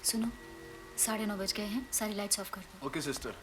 सुनो, 9:30 बज गए हैं, सारी लाइट्स ऑफ कर दो। Okay sister.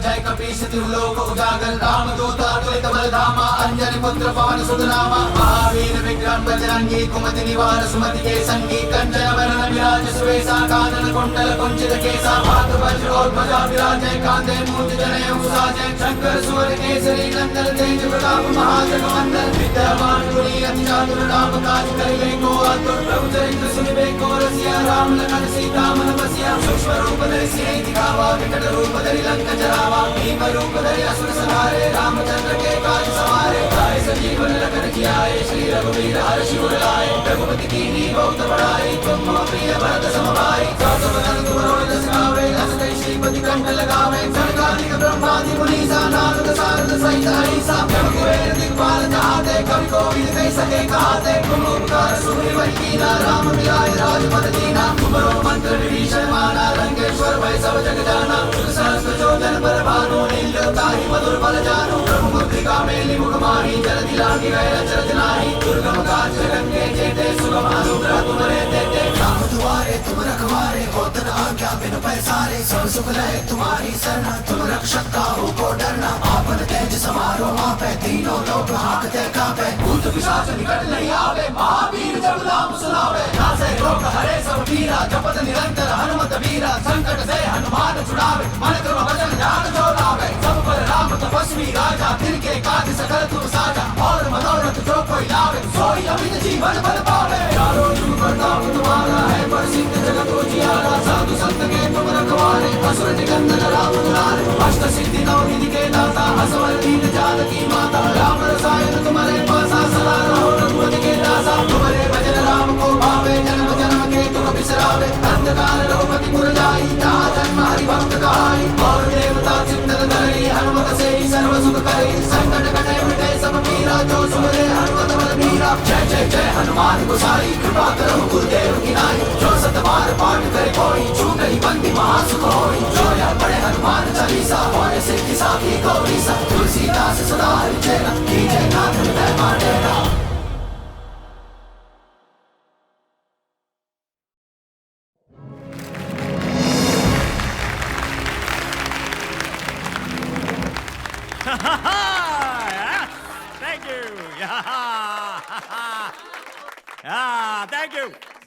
जय कपीश तिलोक उजागर राम दूता तुलित बलधामा अंजनी पुत्र पवन सुत नामा महावीर विक्रम बजरंगी कुमति निवार सुमति के संगी कंचन वरण विराज सुवेशा कानन कुंडल कुंचित केसा हाथ वज्र और ध्वजा विराजय कांधे मूर्ति जनेऊ साजय शंकर सुवर केसरी नंदन तेज प्रताप महाजगवंदन विद्यावान गुणी अति चातुर राम काज करिबे को आतुर प्रभु चरित्र सुनिबे को रसिया राम लखन सीता मन बसिया सूक्ष्म रूप धरि सिंह दिखावा विकट रूप धरि लंक जरावा भीम रूप धरि असुर संहारे रामचंद्र के काज सवारे गाय संजीवन लखन की आए श्री रघुवीर हर्षि उर लाए रघुपति कीन्ही बहुत बड़ाई तुम मम प्रिय भरत सम भाई सासु बदन तुम रोज गावे हंसते श्रीपति कंठ लगावे सनकादिक ब्रह्मादि मुनीसा नारद सारद सहित अहिसा जब कुबेर दिक्पाल चाहते कवि कोविद कह सके कहते तुम उपकार सुग्रीव कीना राम मिलाए राजपद दीना तुमरो मंत्र विभीषण माना लंकेश्वर भय सब जग जाना सहस्त्र जोजन पर भानु नीलोताहि मधुर बल जानु प्रभु मुद्रिका मेलि मुख माहि जलधि लांघि गए अचरज नाहि दुर्गम काज जगत के जेते सुगम अनुग्रह तुम्हारे देते राम दुआरे तुम रखवारे होत न आज्ञा बिनु पैसारे सब सुख लहे तुम्हारी शरण तुम रक्षक काहू को डरना आपन तेज समारो आपे तीनों लोग हाकते कापे भूत पिशाच निकट नहीं आवे महावीर जब नाम सुनावे नासे रोग हरे सब पीरा जपत निरंतर हनुमत वीरा संकट से हनुमान छुड़ावे मन क्रम भजन ध्यान जो लावे सब पर राम तपस्वी राजा तिनके काज सकल तुम साजा और मनोरथ जो कोई लावे सोई अमित जीवन बल पावे चारों जुग प्रताप तुम्हारा है प्रसिद्ध जगत उजियारा साधु संत के तुम रखवारे असुर निकंदन राम दुलारे अष्ट सिद्धि नौ निधि के दाता असवर दीन जानकी माता राम रसायन तुम्हारे पासा सदा रहो रघुपति के दासा तुम्हारे भजन राम को भावे जन्म जन्म के तुम बिसरावे अंधकार रघुपति पुर जाई जहाँ जन्म हरि भक्त कहाई और देवता चिंतन धरि हनुमत से ही सर्व सुख करे संकट कटे मिटे सब पीरा जो सुमरे हनुमत बल मीरा जय जय जय हनुमान गोसाई कृपा करो गुरुदेव की नाई जो सत बार पाठ करे कोई छूट ही बंदी महासुख होई जो यह पढ़े हनुमान चालीसा और सिद्धि साखी गौरी सब तुलसीदास सदा हरिचेरा कीजय नाथ हृदय मांडेरा।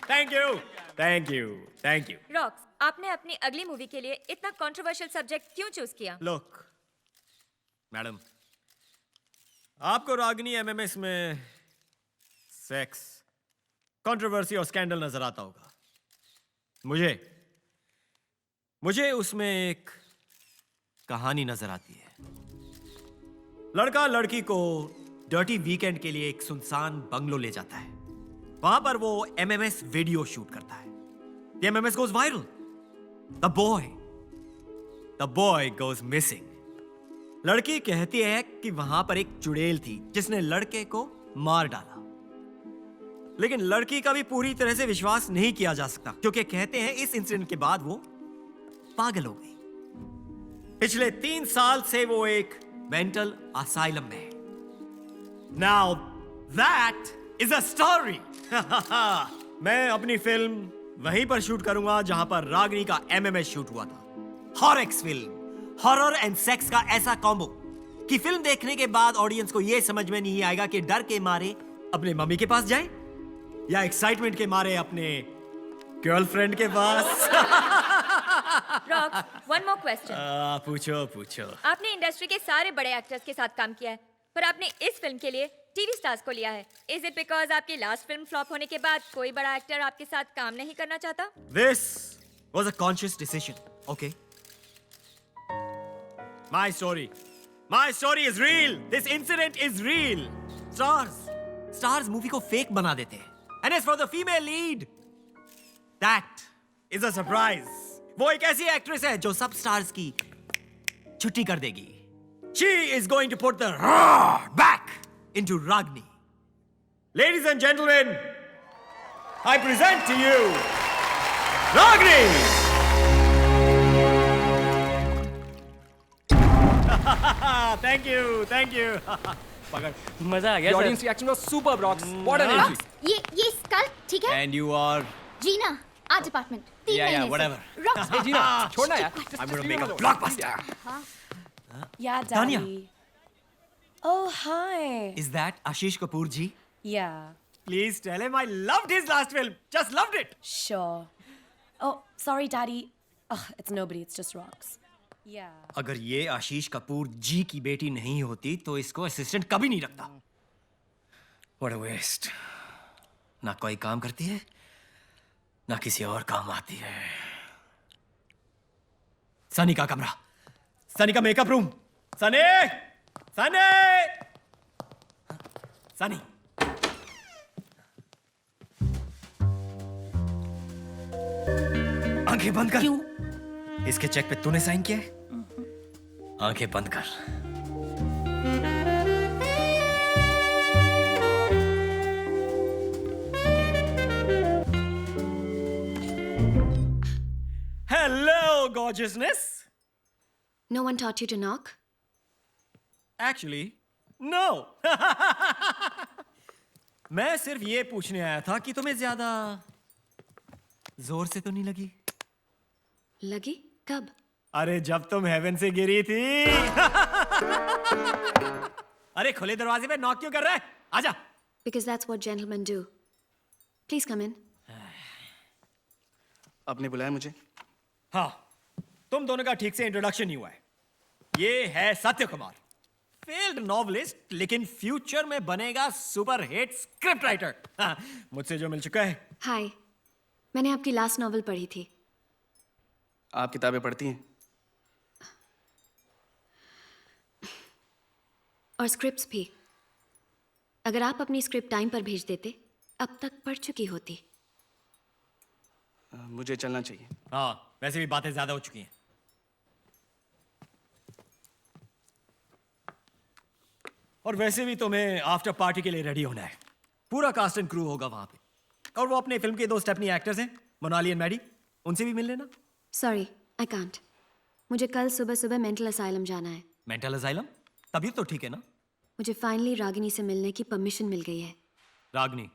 Thank you. Thank you. Thank you. Rocks, आपने अपनी अगली मूवी के लिए इतना कंट्रोवर्शियल सब्जेक्ट क्यों चूज किया? Look, मैडम, आपको रागिनी एमएमएस में सेक्स, कंट्रोवर्सी और स्कैंडल नजर आता होगा। मुझे उसमें एक कहानी नजर आती है। लड़का लड़की को डर्टी वीकेंड के लिए एक सुनसान बंगलो ले जाता है। वहां पर वो एमएमएस वीडियो शूट करता है। The MMS goes viral. The boy goes missing. लड़की कहती है कि वहां पर एक चुड़ैल थी जिसने लड़के को मार डाला। लेकिन लड़की का भी पूरी तरह से विश्वास नहीं किया जा सकता क्योंकि कहते हैं इस इंसिडेंट के बाद वो पागल हो गई। पिछले 3 साल से वो एक मेंटल असाइलम में है। Now that is a story. मैं अपनी फिल्म वहीं पर शूट करूंगा जहां पर रागिनी का एमएमएस शूट हुआ था। हॉरएक्स फिल्म, हॉरर एंड सेक्स का ऐसा कॉम्बो कि फिल्म देखने के बाद ऑडियंस को यह समझ में नहीं आएगा कि डर के मारे अपने मम्मी के पास जाए या एक्साइटमेंट के मारे अपने गर्लफ्रेंड के पास। Rocks, one more question. पूछो। आपने इंडस्ट्री के सारे बड़े एक्टर्स के साथ काम किया है, पर आपने इस फिल्म के लिए टीवी स्टार्स को लिया है। इज इट बिकॉज आपकी लास्ट फिल्म फ्लॉप होने के बाद कोई बड़ा एक्टर आपके साथ काम नहीं करना चाहता? This was a conscious decision, okay? My story is real. This incident is real. Stars movie को fake बना देते हैं. And as for the female lead, that is a surprise. वो एक ऐसी एक्ट्रेस है जो सब स्टार्स की छुट्टी कर देगी. She is going to put the roar back into Ragini. Ladies and gentlemen, I present to you Ragini. Thank you. पकड़. मजा आ गया. The audience reaction was superb, Rocks. What an entry. ये स्कल ठीक है? And you are. जीना, आज apartment 3 महीने से. whatever. Rocks, Hey, Gina, छोड़ना यार. I'm going to make a blockbuster. Yeah, Tanya. Daddy. Oh, hi. Is that Ashish Kapoor ji? Yeah, Please tell him I loved his last film. Just loved it. sure. Oh, sorry, Daddy. Ugh, it's nobody, it's just Rocks. Yeah. अगर ये आशीष कपूर जी की बेटी नहीं होती तो इसको assistant कभी नहीं रखता. What a waste. ना कोई काम करती है ना किसी और काम आती है. सनी का कमरा, सनी का मेकअप रूम. सनी आंखें बंद कर. क्यों? इसके चेक पे तूने साइन किया है? आंखें बंद कर. Hello, gorgeousness. No one taught you to knock? Actually, no. मैं सिर्फ ये पूछने आया था कि तुम्हें ज्यादा जोर से तो नहीं लगी? लगी? कब? अरे जब तुम हेवन से गिरी थी. अरे खुले दरवाजे पे नॉक क्यों कर रहा है? आजा. Because that's what gentlemen do. Please come in. आपने बुलाया मुझे? हाँ, तुम दोनों का ठीक से इंट्रोडक्शन नहीं हुआ है. ये है सत्य कुमार, फेल्ड नॉवलिस्ट लेकिन फ्यूचर में बनेगा सुपर हिट स्क्रिप्ट राइटर. मुझसे जो मिल चुका है. हाय, मैंने आपकी लास्ट नॉवल पढ़ी थी. आप किताबें पढ़ती हैं? और स्क्रिप्ट्स भी. अगर आप अपनी स्क्रिप्ट टाइम पर भेज देते अब तक पढ़ चुकी होती. मुझे चलना चाहिए. हाँ, वैसे भी बातें ज्यादा हो चुकी हैं. और वैसे भी तुम्हें आफ्टर पार्टी के लिए रेडी होना है. पूरा कास्ट एंड क्रू होगा वहां पे. और वो अपने फिल्म के 2 स्टेपनी एक्टर्स हैं, मोनाली एंड मैडी. उनसे भी मिल लेना. Sorry, I can't. मुझे कल सुबह सुबह मेंटल असाइलम जाना है. Mental asylum? तभी तो ठीक है ना? मुझे फाइनली रागिनी से मिलने की परमिशन मिल गई है। रागनी?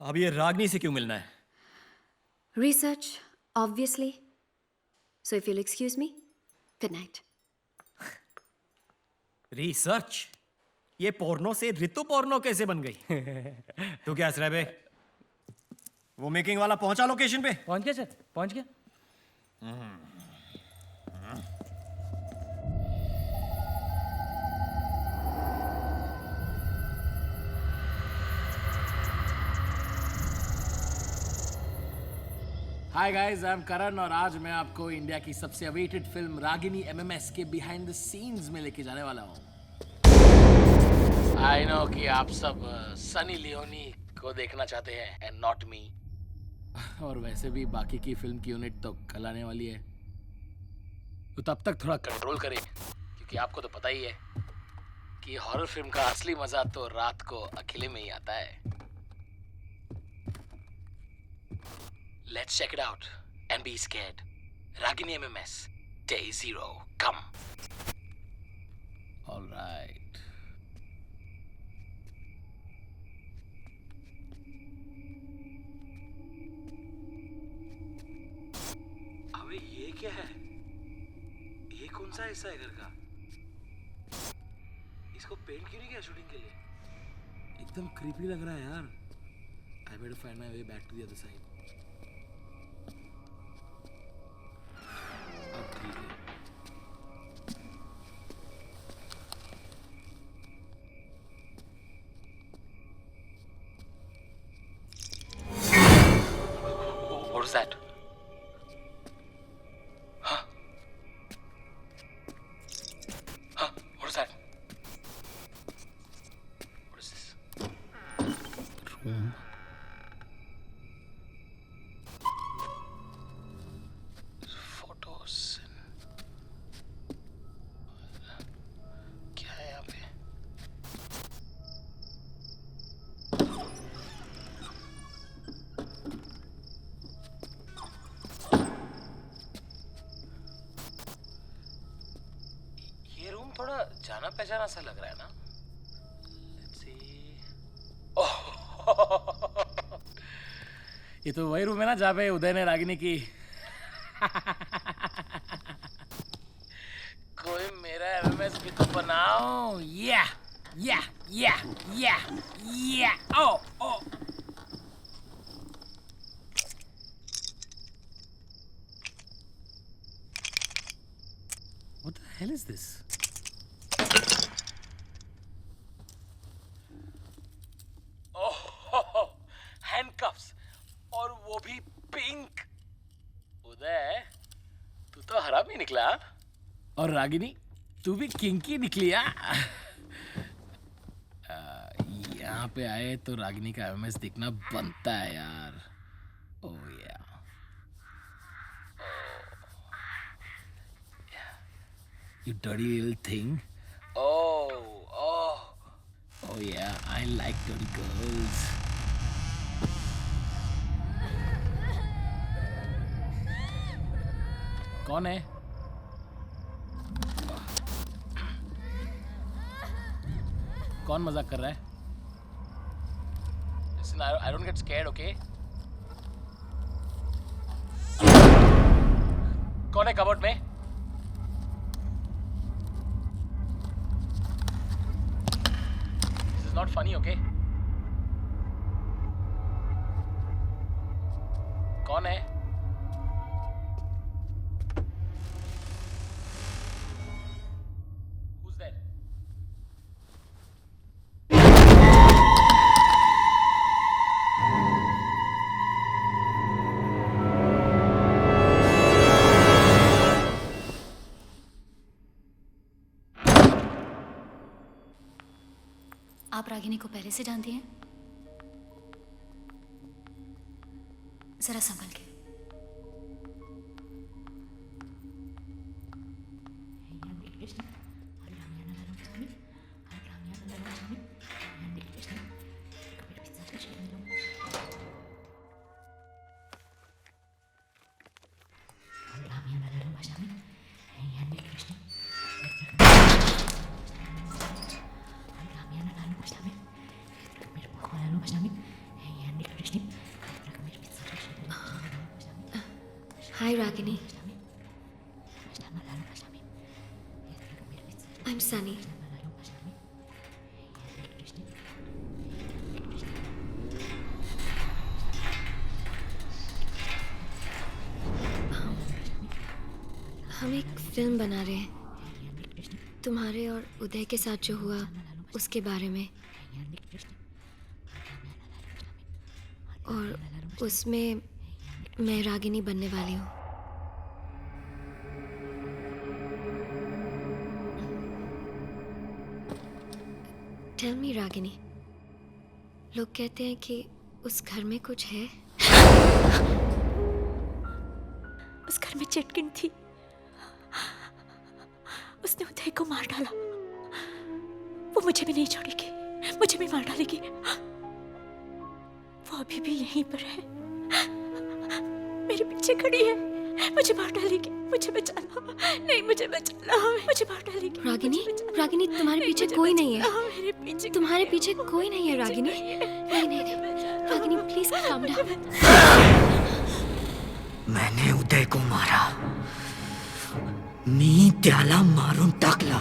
अब ये रागनी से क्यों मिलना है? Research, obviously. So if you'll excuse me, good night. Research? ये पोर्नो से ऋतु पोर्नो कैसे बन गई? तू क्या हंस बे? वो मेकिंग वाला पहुंचा लोकेशन पे? पहुंच गया सर, पहुंच गया। हाय गाइस, आई एम करण और आज मैं आपको इंडिया की सबसे अवेटेड फिल्म रागिनी एमएमएस के बिहाइंड द सीन्स में लेके जाने वाला हूँ। आई नो कि आप सब सनी लियोनी को देखना चाहते हैं एंड नॉट मी। और वैसे भी बाकी की फिल्म की यूनिट तो कल आने वाली है, तो तब तक थोड़ा कंट्रोल करें, क्योंकि आपको तो पता ही है कि हॉरर फिल्म का असली मजा तो रात को अकेले में ही आता है। Let's check it out and be scared. Ragini MMS, Day 0, come. All right. अबे ये क्या है? ये कौन सा हिस्सा है घर का? इसको पेंट क्यों नहीं किया शूटिंग के लिए? एकदम क्रीपी लग रहा है यार। I better find my way back to the other side. अब ठीक है। What is that? Huh? Huh? What is that? What is this? Room. Photos. क्या है यहाँ पे? ये रूम थोड़ा जाना पहचाना सा लग रहा है ना? Let's see. ओह, ये तो वही रूम है ना जहाँ पे उदय ने रागिनी की कोई मेरा एमएमएस भी तो बनाओ। या या या या या ओ ओ What the hell is this? Oh, handcuffs, और वो भी पिंक। उदय, तू तो हरामी निकला। और रागिनी, तू भी किंकी निकली। यहाँ पे आए तो रागिनी का एमएमएस देखना बनता है यार। ओह या, you dirty little thing. Oh yeah, I like dirty girls. कौन है? कौन मजाक कर रहा है? Listen, I don't get scared, okay? कौन है कबर्ड में? This is not funny, okay? कौन है? Who's there? आप रागिनी को पहले से जानती हैं? जरा संभल के। Hi, Ragini. I'm Sunny. हम एक फिल्म बना रहे हैं तुम्हारे और उदय के साथ जो हुआ उसके बारे में, और उसमें मैं रागिनी बनने वाली हूँ। टेल मी रागिनी, लोग कहते हैं कि उस घर में कुछ है। उस घर में चटकिन थी, उसने उदय को मार डाला। वो मुझे भी नहीं छोड़ेगी, मुझे भी मार डालेगी। वो अभी भी यहीं पर है, मेरे पीछे खड़ी है, मुझे मार डालेगी। मुझे बचा लो, नहीं मुझे बचा लो, मुझे मार डालेगी। रागिनी, रागिनी तुम्हारे पीछे कोई नहीं है, मेरे पीछे तुम्हारे पीछे कोई नहीं है रागिनी। नहीं नहीं नहीं, रागिनी प्लीज काम डाउन। मैंने उदय को मारा, मी त्याला मारून टाकला।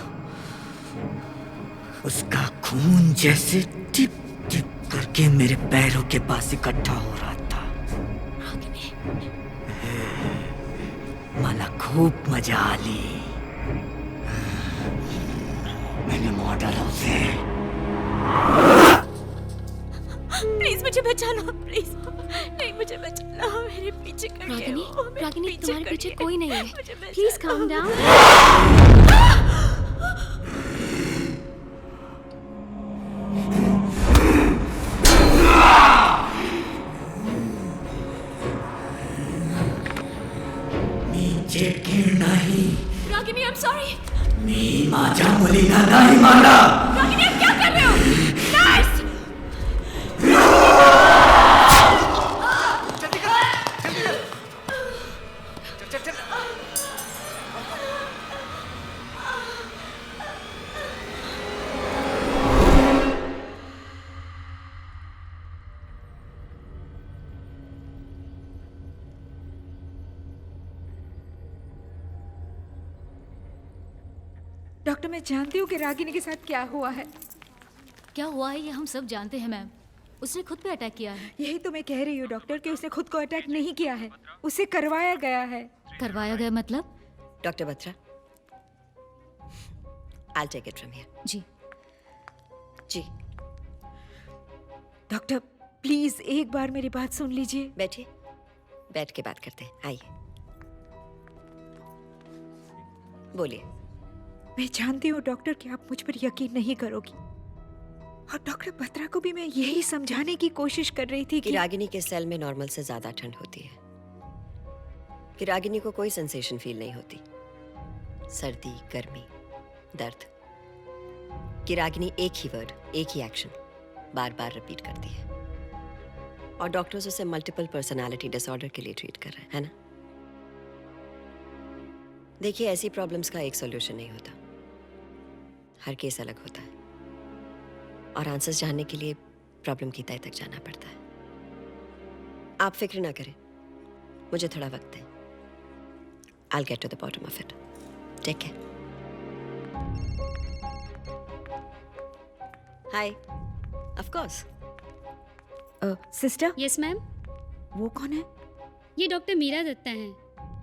उसका खून जैसे टिप टिप करके मेरे पैरों के पास इकट्ठा हो रहा था। मला खूप मजा आली। मैंने मार डाला उसे। प्लीज मुझे बचा लो, प्लीज नहीं मुझे बचा लो, मेरे पीछे खड़ी है रागिनी, वो, मेरे रागिनी तुम्हारे खड़ी पीछे है। कोई नहीं है, मुझे बचा प्लीज लो। Calm down. नीचे गिर नहीं। Ragini, I'm sorry। मी माझ्या मुलीला नाही मारला। रागिनी, आप क्या कर रहे हो? नर्स! डॉक्टर, मैं जानती हूँ कि रागिनी के साथ क्या हुआ है। क्या हुआ है ये हम सब जानते हैं मैम। उसने खुद पे अटैक किया है। यही तो मैं कह रही हूँ डॉक्टर कि उसने खुद को अटैक नहीं किया है, उसे करवाया गया है। करवाया गया मतलब? Doctor Batra, I'll take it from here. जी जी डॉक्टर प्लीज एक बार मेरी बात सुन लीजिए। बैठिए, बैठ के बात करते हैं, आइए बोलिए। मैं जानती हूँ डॉक्टर कि आप मुझ पर यकीन नहीं करोगी, और डॉक्टर बत्रा को भी मैं यही समझाने की कोशिश कर रही थी कि रागिनी के सेल में नॉर्मल से ज्यादा ठंड होती है, कि रागिनी को कोई सेंसेशन फील नहीं होती, सर्दी, गर्मी, दर्द, कि रागिनी एक ही वर्ड, एक ही एक्शन बार बार रिपीट करती है, और डॉक्टर्स उसे मल्टीपल पर्सनालिटी डिसऑर्डर के लिए ट्रीट कर रहे हैं, है ना? देखिए, ऐसी प्रॉब्लम्स का एक सॉल्यूशन नहीं होता, हर केस अलग होता है, और आंसर्स जानने के लिए प्रॉब्लम की तह तक जाना पड़ता है। आप फिक्र ना करें, मुझे थोड़ा वक्त है। I'll get to the bottom of it. Take care. Hi. Of course. Sister. Yes ma'am. वो कौन है? ये डॉक्टर मीरा दत्ता हैं,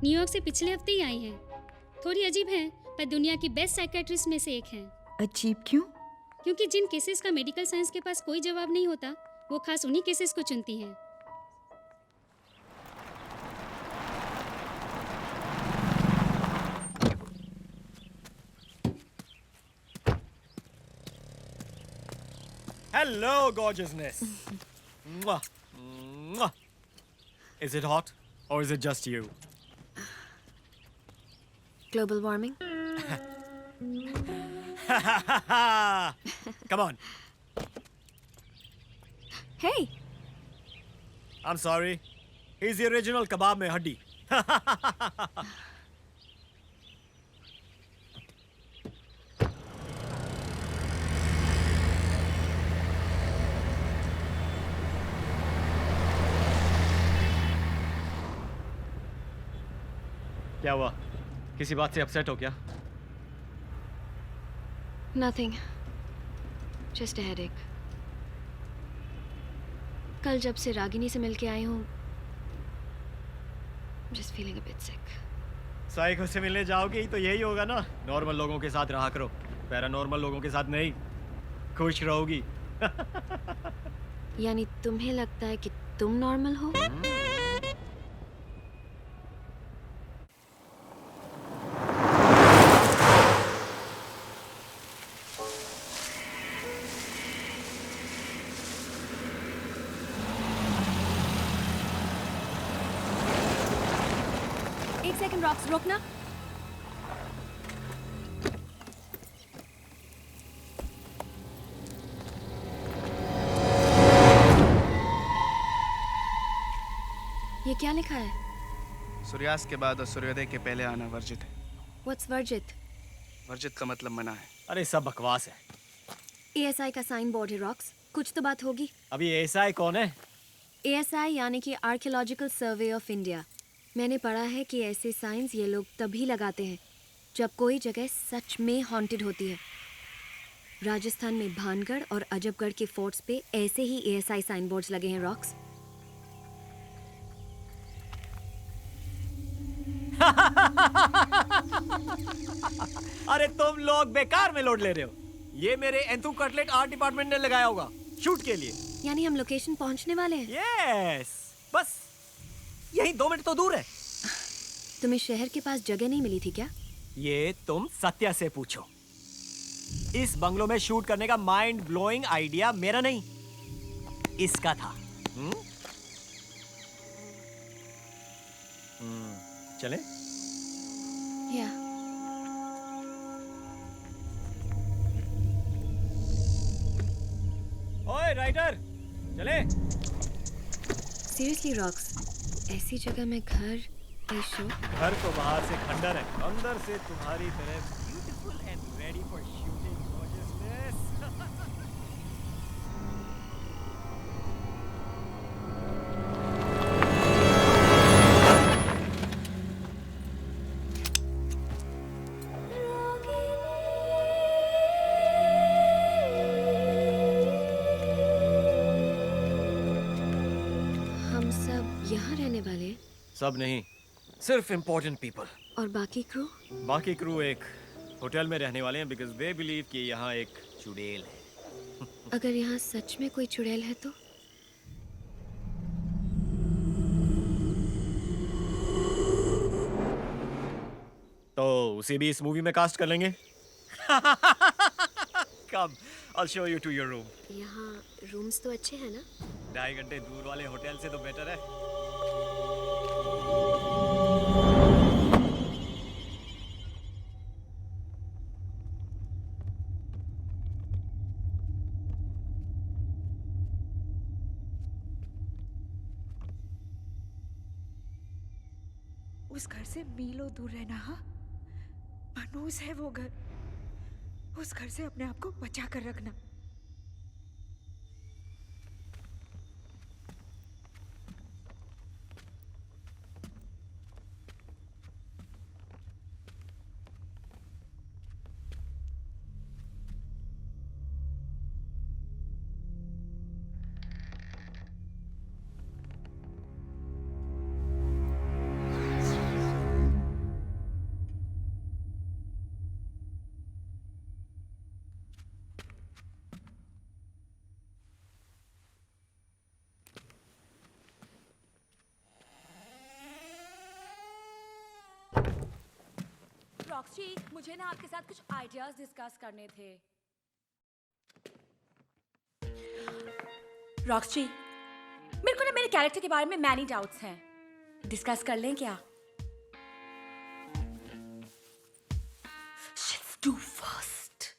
न्यूयॉर्क से पिछले हफ्ते ही आई हैं। थोड़ी अजीब हैं, पर दुनिया की बेस्ट साइकेट्रिस्ट में से एक हैं। अजीब क्यों? क्योंकि जिन केसेस का मेडिकल साइंस के पास कोई जवाब नहीं होता, वो खास उन्हीं केसेस को चुनती हैं। Hello, gorgeousness. Mwah. Mwah. Is it hot or is it just you? Global warming? Come on. Hey. I'm sorry. He's the original kebab mein haddi. क्या हुआ? किसी बात से अपसेट हो क्या? Nothing, just a headache. कल जब से रागिनी से मिलके आई हूँ, just feeling a bit sick. Psycho से मिलने जाओगी तो यही होगा ना, नॉर्मल लोगों के साथ रहा करो, पैरानॉर्मल लोगों के साथ नहीं। खुश रहोगी। यानी तुम्हें लगता है कि तुम नॉर्मल हो? एक सेकंड रॉक्स, रोकना। ये क्या लिखा है? सूर्यास्त के बाद और सूर्योदय के पहले आना वर्जित है। What's वर्जित? वर्जित का मतलब मना है। अरे सब बकवास है। ASI का साइन बोर्ड है रॉक्स, कुछ तो बात होगी। अभी ASI कौन है? ASI यानी कि आर्कियोलॉजिकल सर्वे ऑफ इंडिया। मैंने पढ़ा है कि ऐसे साइंस ये लोग तभी लगाते हैं जब कोई जगह सच में हॉन्टेड होती है। राजस्थान में भानगढ़ और अजबगढ़ के फोर्ट्स पे ऐसे ही ASI साइन बोर्ड्स लगे हैं रॉक्स। अरे तुम लोग बेकार में लोड ले रहे हो। ये मेरे एंथू कटलेट आर्ट डिपार्टमेंट ने लगाया होगा शूट के लिए। यानी हम लोकेशन पहुंचने वाले हैं? यस, बस यही 2 मिनट तो दूर है। तुम्हें शहर के पास जगह नहीं मिली थी क्या? ये तुम सत्या से पूछो। इस बंगलो में शूट करने का माइंड ब्लोइंग आइडिया मेरा नहीं, इसका था। चले? या। ओए राइटर, चले? सीरियसली रॉक्स, ऐसी जगह में घर, ये शो? घर तो बाहर से खंडर है, अंदर से तुम्हारी तरह beautiful and ready for shooting gorgeousness. हम सब यहाँ रहने वाले हैं? सब नहीं, सिर्फ इम्पोर्टेंट पीपल। और बाकी क्रू? बाकी क्रू एक होटल में रहने वाले हैं बिकॉज दे बिलीव कि यहाँ एक चुड़ैल है। अगर यहाँ सच में कोई चुड़ैल है तो? तो उसे भी इस मूवी में कास्ट कर लेंगे। कम, I'll show you to your room. यहाँ रूम्स तो अच्छे हैं ना? 2.5 घंटे दूर वाले होटल से तो बेटर है। उस घर से मीलों दूर रहना। हाँ, मनूस है वो घर। उस घर से अपने आप को बचा कर रखना। रॉक्सी, मुझे ना आपके साथ कुछ आइडियाज डिस्कस करने थे। रॉक्सी, मेरे को ना मेरे कैरेक्टर के बारे में मैनी डाउट्स हैं। डिस्कस कर लें क्या? Let's do first.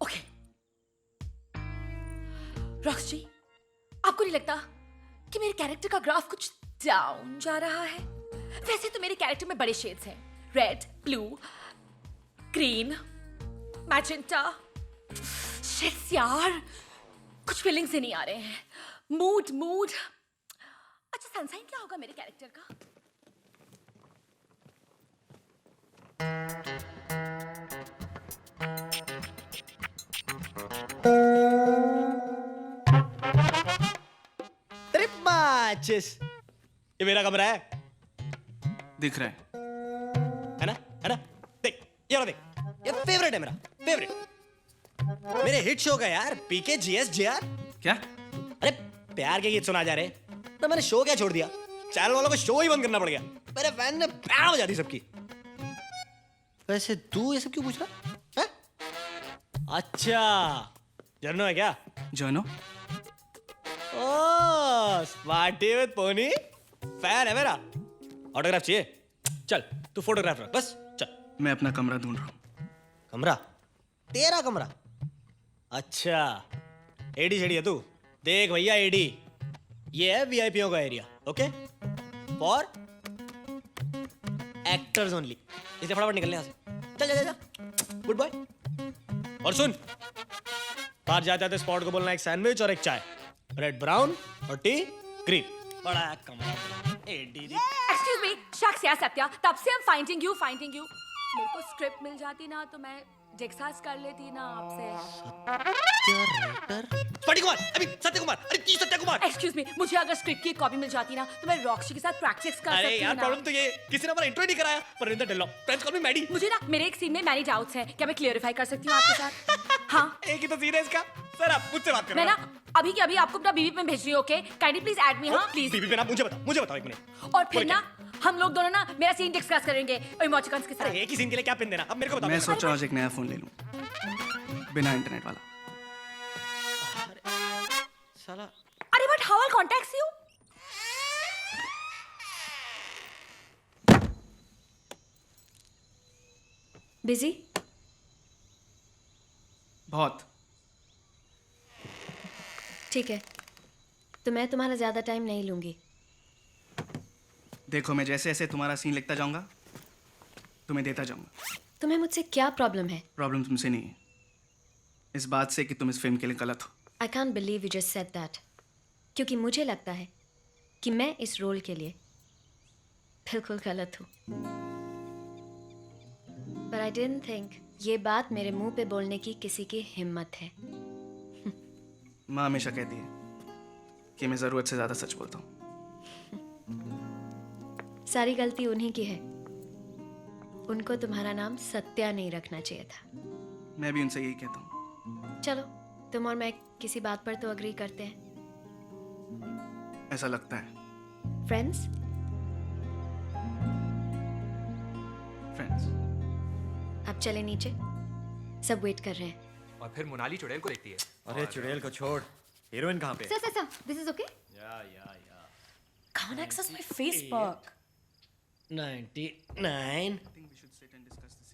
Okay. Roxy, आपको नहीं लगता कि मेरे कैरेक्टर का ग्राफ कुछ डाउन जा रहा है? वैसे तो मेरे कैरेक्टर में बड़े शेड्स हैं, red, blue, green, magenta. Sheets यार, कुछ फीलिंग्स ही नहीं आ रहे हैं। मूड। अच्छा, सनसाइन क्या होगा मेरे कैरेक्टर का? चिस, ये मेरा कमरा है। दिख रहा है ना? है ना? देख, ये देख, ये फेवरेट है मेरा, फेवरेट। मेरे हिट शो का यार, पीके जीएस जेआर। क्या? अरे प्यार के गीत सुना जा रहे, तो मैंने शो क्या छोड़ दिया? चैनल वालों को शो ही बंद करना पड़ गया। मेरे फैन ने पैर हो जाती सबकी। वैसे तू ये सब क्यों पूछ रहा है? अच्छा, जर्नो है क्या? Journo? Oh, smarty with pony, fan है मेरा। ऑटोग्राफ चाहिए? चल, तू फोटोग्राफ रख, बस चल। मैं अपना कमरा ढूंढ रहा हूँ। कमरा? तेरा कमरा? अच्छा, एडी शेडी है तू? देख भैया एडी, ये है वीआईपीओ का area, okay? For actors only. इसलिए फटाफट निकलने यहाँ से। चल जा जा, गुड बॉय। और सुन, बाहर जाते जाते स्पॉट को बोलना एक सैंडविच और एक चाय, रेड ब्राउन और टी ग्रीन। बड़ा कमरा एडी। एक्सक्यूज मी, शख्स या सत्या, तब से हम फाइंडिंग यू। मेरे को स्क्रिप्ट मिल जाती ना तो मैं डिस्कस कर लेती ना आपसे। स्पॉटी कुमार, अभी सत्य कुमार, अरे की सत्य कुमार। एक्सक्यूज मी, मुझे अगर स्क्रिप्ट की कॉपी मिल जाती ना तो मैं रॉक्सी के साथ प्रैक्टिस कर सकती अरे यार ना। प्रॉब्लम तो ये, किसी ने हमारा इंट्रो नहीं कराया। परिंदर डेलो, फ्रेंड्स कॉल मी मैडी। मुझे ना मेरे एक सीन में मैनी डाउट्स हैं, क्या मैं क्लियरिफाई कर सकती हूँ आपके साथ? हाँ, एक ही तो सीन है इसका। सर आप मुझसे बात करो। मैं ना अभी के अभी आपको अपना बीबी पे भेज रही हूँ, okay? Kindly please add me. हाँ प्लीज। बीबी पे ना, मुझे बताओ एक मिनट। और फिर ना हम लोग दोनों ना मेरा सीन डिस्कस करेंगे इमोटिकॉन्स के साथ। एक ही सीन के लिए क्या पिन देना? अब मेरे को बताओ। मैं सोच रहा हूँ आज एक नया फोन ले लूँ, बिना इंटरनेट वाला। साला। अरे but how eye contact you? Busy? बहुत। ठीक है, तो मैं तुम्हारा ज्यादा टाइम नहीं लूंगी। देखो, मैं जैसे जैसे तुम्हारा सीन लिखता जाऊंगा तुम्हें देता जाऊंगा। तुम्हें मुझसे क्या प्रॉब्लम है? प्रॉब्लम तुमसे नहीं है, इस बात से कि तुम इस फिल्म के लिए गलत हो। I can't believe you just said that, क्योंकि मुझे लगता है कि मैं इस रोल के लिए बिल्कुल गलत हूँ। पर आई डिडंट थिंक ये बात मेरे मुंह पे बोलने की किसी की हिम्मत है। माँ हमेशा कहती है कि मैं जरूरत से ज्यादा सच बोलता हूँ। सारी गलती उन्हीं की है, उनको तुम्हारा नाम सत्या नहीं रखना चाहिए था। मैं भी उनसे यही कहता हूँ। चलो, तुम और मैं किसी बात पर तो अग्री करते हैं। ऐसा लगता है। फ्रेंड्स? फ्रेंड्स। अब चले नीचे, सब वेट कर रहे हैं। और फिर मोनाली चुड़ैल को देखती है। अरे चुड़ैल को छोड़, हीरोइन कहाँ पे? Sir, this is okay? या Can't access my Facebook. 99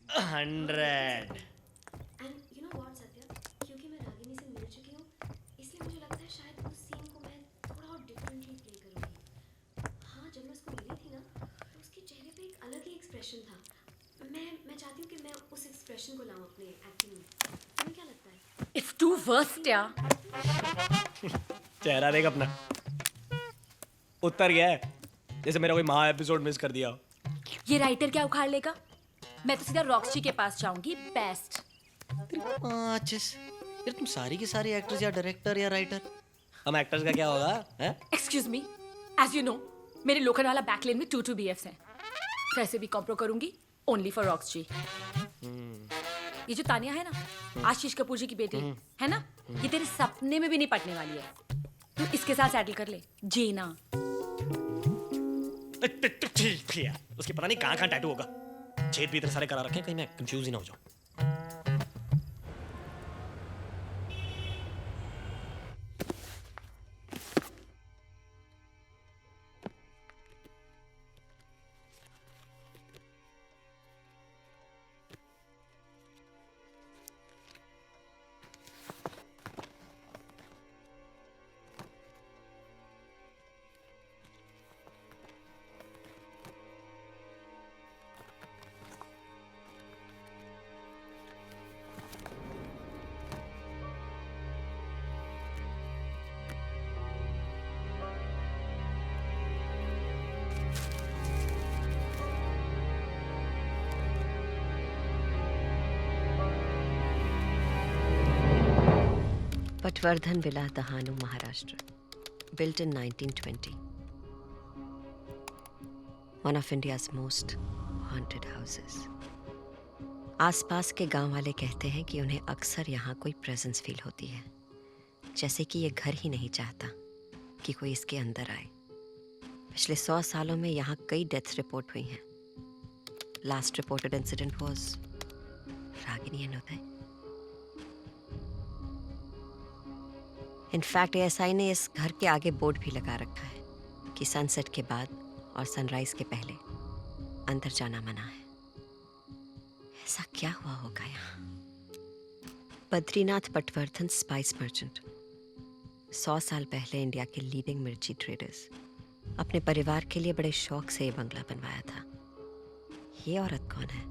100। And you know what, Satya, क्योंकि मैं रागिनी से मिल चुकी हूँ, इसलिए मुझे लगता है शायद उस सीन को मैं थोड़ा और डिफरेंटली प्ले करूँगी। हाँ, जब मैं उसको मिली थी ना, तो उसके चेहरे पे एक अलग ही एक्सप्रेशन था। मैं चाहती हूँ कि मैं उस एक्सप्रेशन को लाऊं अपने एक्टिंग में। तुम्हें क्या लगता है? It's too worst, यार। चेहरा देख अपना, उतर गया है जैसे मेरा कोई महा एपिसोड मिस कर दिया। ये राइटर क्या उखाड़ लेगा? मैं तो सीधा रॉक्सी के पास जाऊंगी। बेस्ट। यार तुम सारी की सारी एक्टर्स या डायरेक्टर या राइटर, हम एक्टर्स का क्या होगा? Excuse me, as you know मेरे लोखंडवाला बैकलेन में 2 BFs हैं। वैसे भी कॉम्प्रो करूंगी ओनली फॉर रॉक्सी। ये जो तानिया है ना, आशीष कपूर जी की बेटी है ना, ये तेरे सपने में भी नहीं पटने वाली है। तू इसके साथ सेटल कर ले, जीना। उसके पता नहीं कहाँ टैटू होगा, छेद भी इतने सारे करा रखे हैं, कहीं मैं कंफ्यूज ही ना हो जाऊं। Patwardhan Villa, Dahanu, Maharashtra. Built in 1920. One of India's most haunted houses. आसपास के गांव वाले कहते हैं कि उन्हें अक्सर यहाँ कोई प्रेजेंस फील होती है, जैसे कि ये घर ही नहीं चाहता कि कोई इसके अंदर आए। पिछले 100 सालों में यहाँ कई डेथ्स रिपोर्ट हुई हैं। Last reported incident was Ragini and Uday. In fact ASI ने इस घर के आगे बोर्ड भी लगा रखा है कि सनसेट के बाद और सनराइज के पहले अंदर जाना मना है। ऐसा क्या हुआ होगा यहाँ? बद्रीनाथ पटवर्धन स्पाइस मर्चेंट 100 साल पहले इंडिया के लीडिंग मिर्ची ट्रेडर्स अपने परिवार के लिए बड़े शौक से ये बंगला बनवाया था। ये औरत कौन है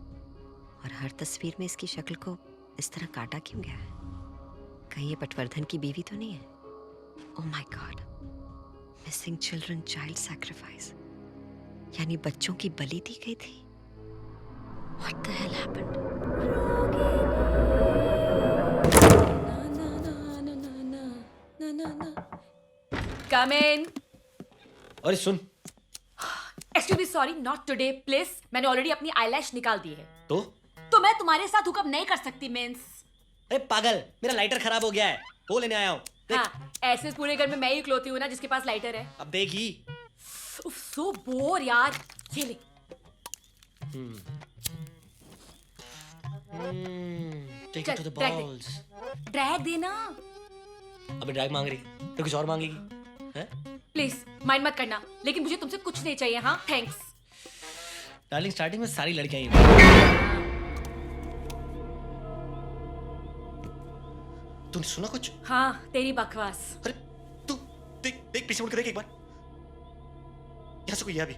और हर तस्वीर में इसकी शक्ल को इस तरह काटा क्यों गया है? कहीं ये पटवर्धन की बीवी तो नहीं है? Oh my God, missing children child sacrifice, यानी बच्चों की बलि दी गई थी। What the hell happened? Come in. अरे सुन, Excuse me, sorry, not today, please. मैंने ऑलरेडी अपनी आईलैश निकाल दी है। तो मैं तुम्हारे साथ हुकअप नहीं कर सकती मींस। अरे पागल, मेरा लाइटर खराब हो गया है, वो लेने आया हूँ। हाँ, ऐसे पूरे घर में मैं ही इकलौती हूँ ना जिसके पास लाइटर है। अब देखी। उफ, सो बोर यार। ये ले। Take it to the balls. Drag देना। अबे ड्रैग मांग रही, तो कुछ और मांगेगी? हैं? प्लीज माइंड मत करना, लेकिन मुझे तुमसे कुछ नहीं चाहिए। हाँ, थैंक्स। डार्लिंग, स्टार्टिंग में सारी लड़कियां ही। तूने सुना कुछ? हाँ, तेरी बकवास। अरे तू देख पीछे मुड़ के देख एक बार। यहाँ से कोई है अभी?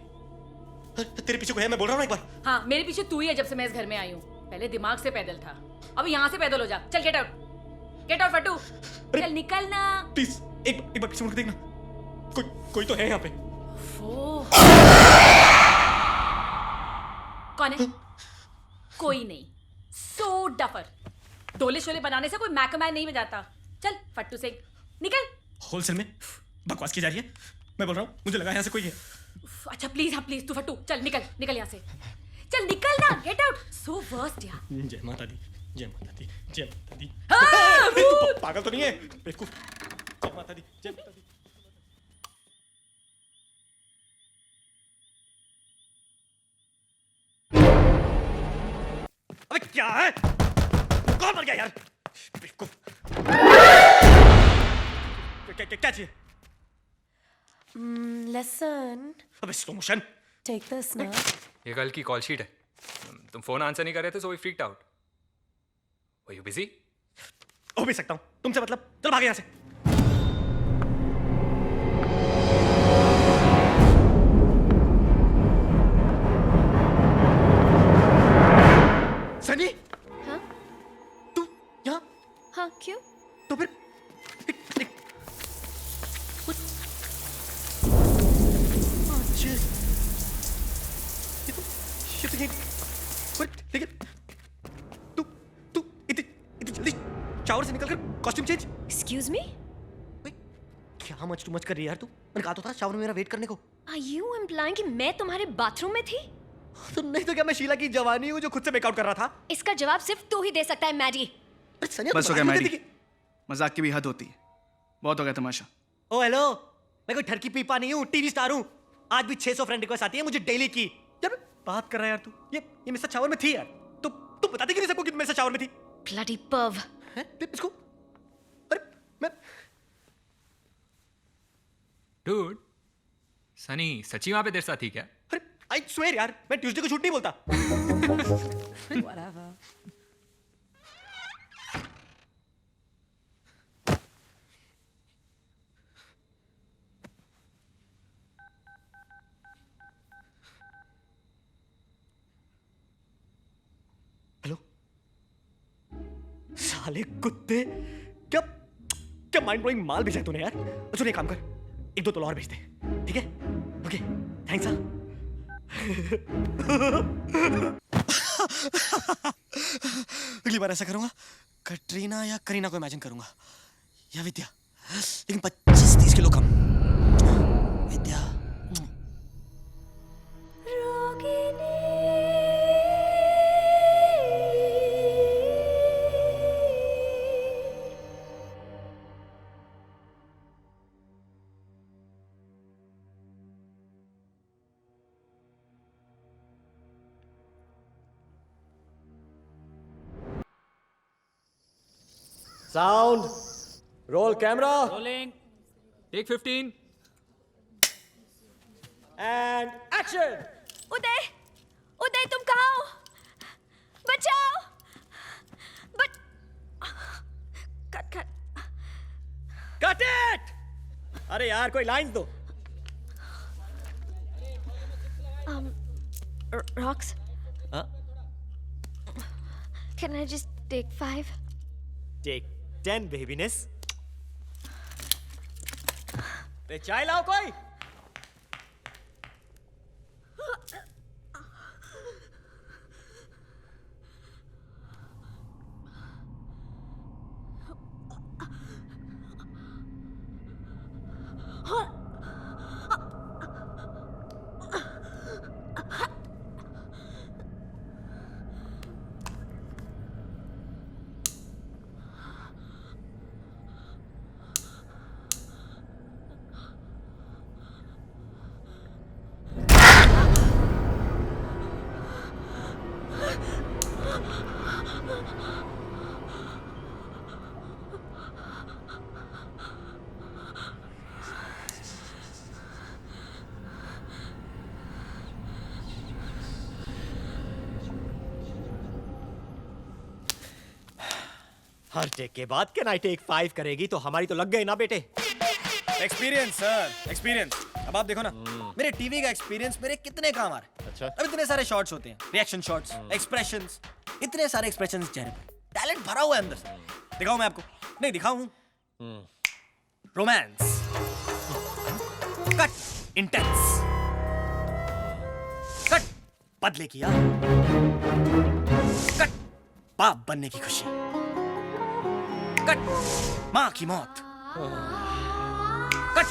तेरे पीछे कोई है, मैं बोल रहा हूँ एक बार। हाँ, मेरे पीछे तू ही है जब से मैं इस घर में आई हूँ। पहले दिमाग से पैदल था, अब यहाँ से पैदल हो जा। चल गेट आउट फट्टू, चल निकल ना। प्लीज एक बार पीछे मुड़ के देखना, कोई तो है यहाँ पे। कौन है? कोई नहीं। सो डफर। डोले शोले बनाने से कोई मैकमैन नहीं बजाता। चल फट्टू से निकल। होलसेल में बकवास की जा रही है, मैं बोल रहा हूँ मुझे लगा यहाँ से कोई है। अच्छा प्लीज, हाँ प्लीज, तू फट्टू चल निकल यहाँ से। चल निकल ना, गेट आउट। सो वर्स्ट यार। जय माता दी, जय माता दी, जय माता दी। हाँ, तू पागल तो नहीं है बेवकूफ? जय माता दी, जय माता दी। अबे क्या है? कौन मर गया यार? बेवकूफ। क्या चाहिए? Listen. अबे slow motion. Take this now. ये कल की कॉल शीट है। तुम फोन आंसर नहीं कर रहे थे, so we freaked out. Were you busy? हो भी सकता हूँ, तुमसे मतलब। चल भागे यहाँ से। सनी? हाँ? तू यहाँ? हाँ, क्यों? तो फिर लेकिन तू इतनी जल्दी शावर से निकलकर कॉस्ट्यूम चेंज? Excuse me? क्या मच कर रही है यार तू? मैंने कहा तो था शावर में मेरा वेट करने को। Are you implying कि मैं तुम्हारे बाथरूम में थी? तो नहीं तो क्या मैं शीला की जवानी हूँ जो खुद से मेकआउट कर रहा था? इसका जवाब सिर्फ तू ही दे सकता है मैडी। बस हो गया मैडी, मजाक की भी हद होती है। बहुत हो गया तमाशा। ओ हेलो, मैं कोई ठरकी पीपा नहीं हूँ, टीवी स्टार हूँ। आज भी 600 फ्रेंड रिक्वेस्ट आती है मुझे डेली की। यार बात कर रहा है यार तू। ये मेरे साथ शावर में थी यार। तू बताती क्यों नहीं सबको कि मेरे साथ शावर में थी? Bloody perv. हैं? इसको अरे मैं Dude, सनी सच्ची वहां पे देर साथ थी क्या? अरे आई स्वेयर यार, मैं ट्यूसडे को छूट नहीं बोलता। Whatever. हेलो साले कुत्ते, क्या माइंड ब्लोइंग माल भेजा है तूने यार। सुन एक काम कर, 1-2 तोला और भेज दे, ठीक है? Okay thanks. अगली बार ऐसा करूंगा, कटरीना या करीना को इमेजिन करूंगा, या विद्या, लेकिन 25-30 किलो कम। Vidya sound, roll camera, rolling, take 15 and action. Uday, Uday तुम कहाँ हो? बचाओ! Cut cut. Cut it! अरे यार कोई लाइन दो। Rocks, हाँ? can I just take 5? Take 10 बेबीनेस। ले चाय लाओ कोई। हर टेक के बाद कैन आई टेक 5 करेगी तो हमारी तो लग गई ना बेटे। Experience sir, experience. अब आप देखो ना, मेरे टीवी का एक्सपीरियंस मेरे कितने काम आ रहे हैं। अच्छा। अब इतने सारे शॉट्स होते हैं, रिएक्शन शॉट्स, एक्सप्रेशंस, इतने सारे एक्सप्रेशंस चेहरे पे, टैलेंट भरा हुआ है अंदर से। दिखाऊं मैं आपको? नहीं दिखाऊं। रोमांस, कट इंटेंस, कट बदले की याद, कट बाप बनने की खुशी, कट माँ की मौत, कट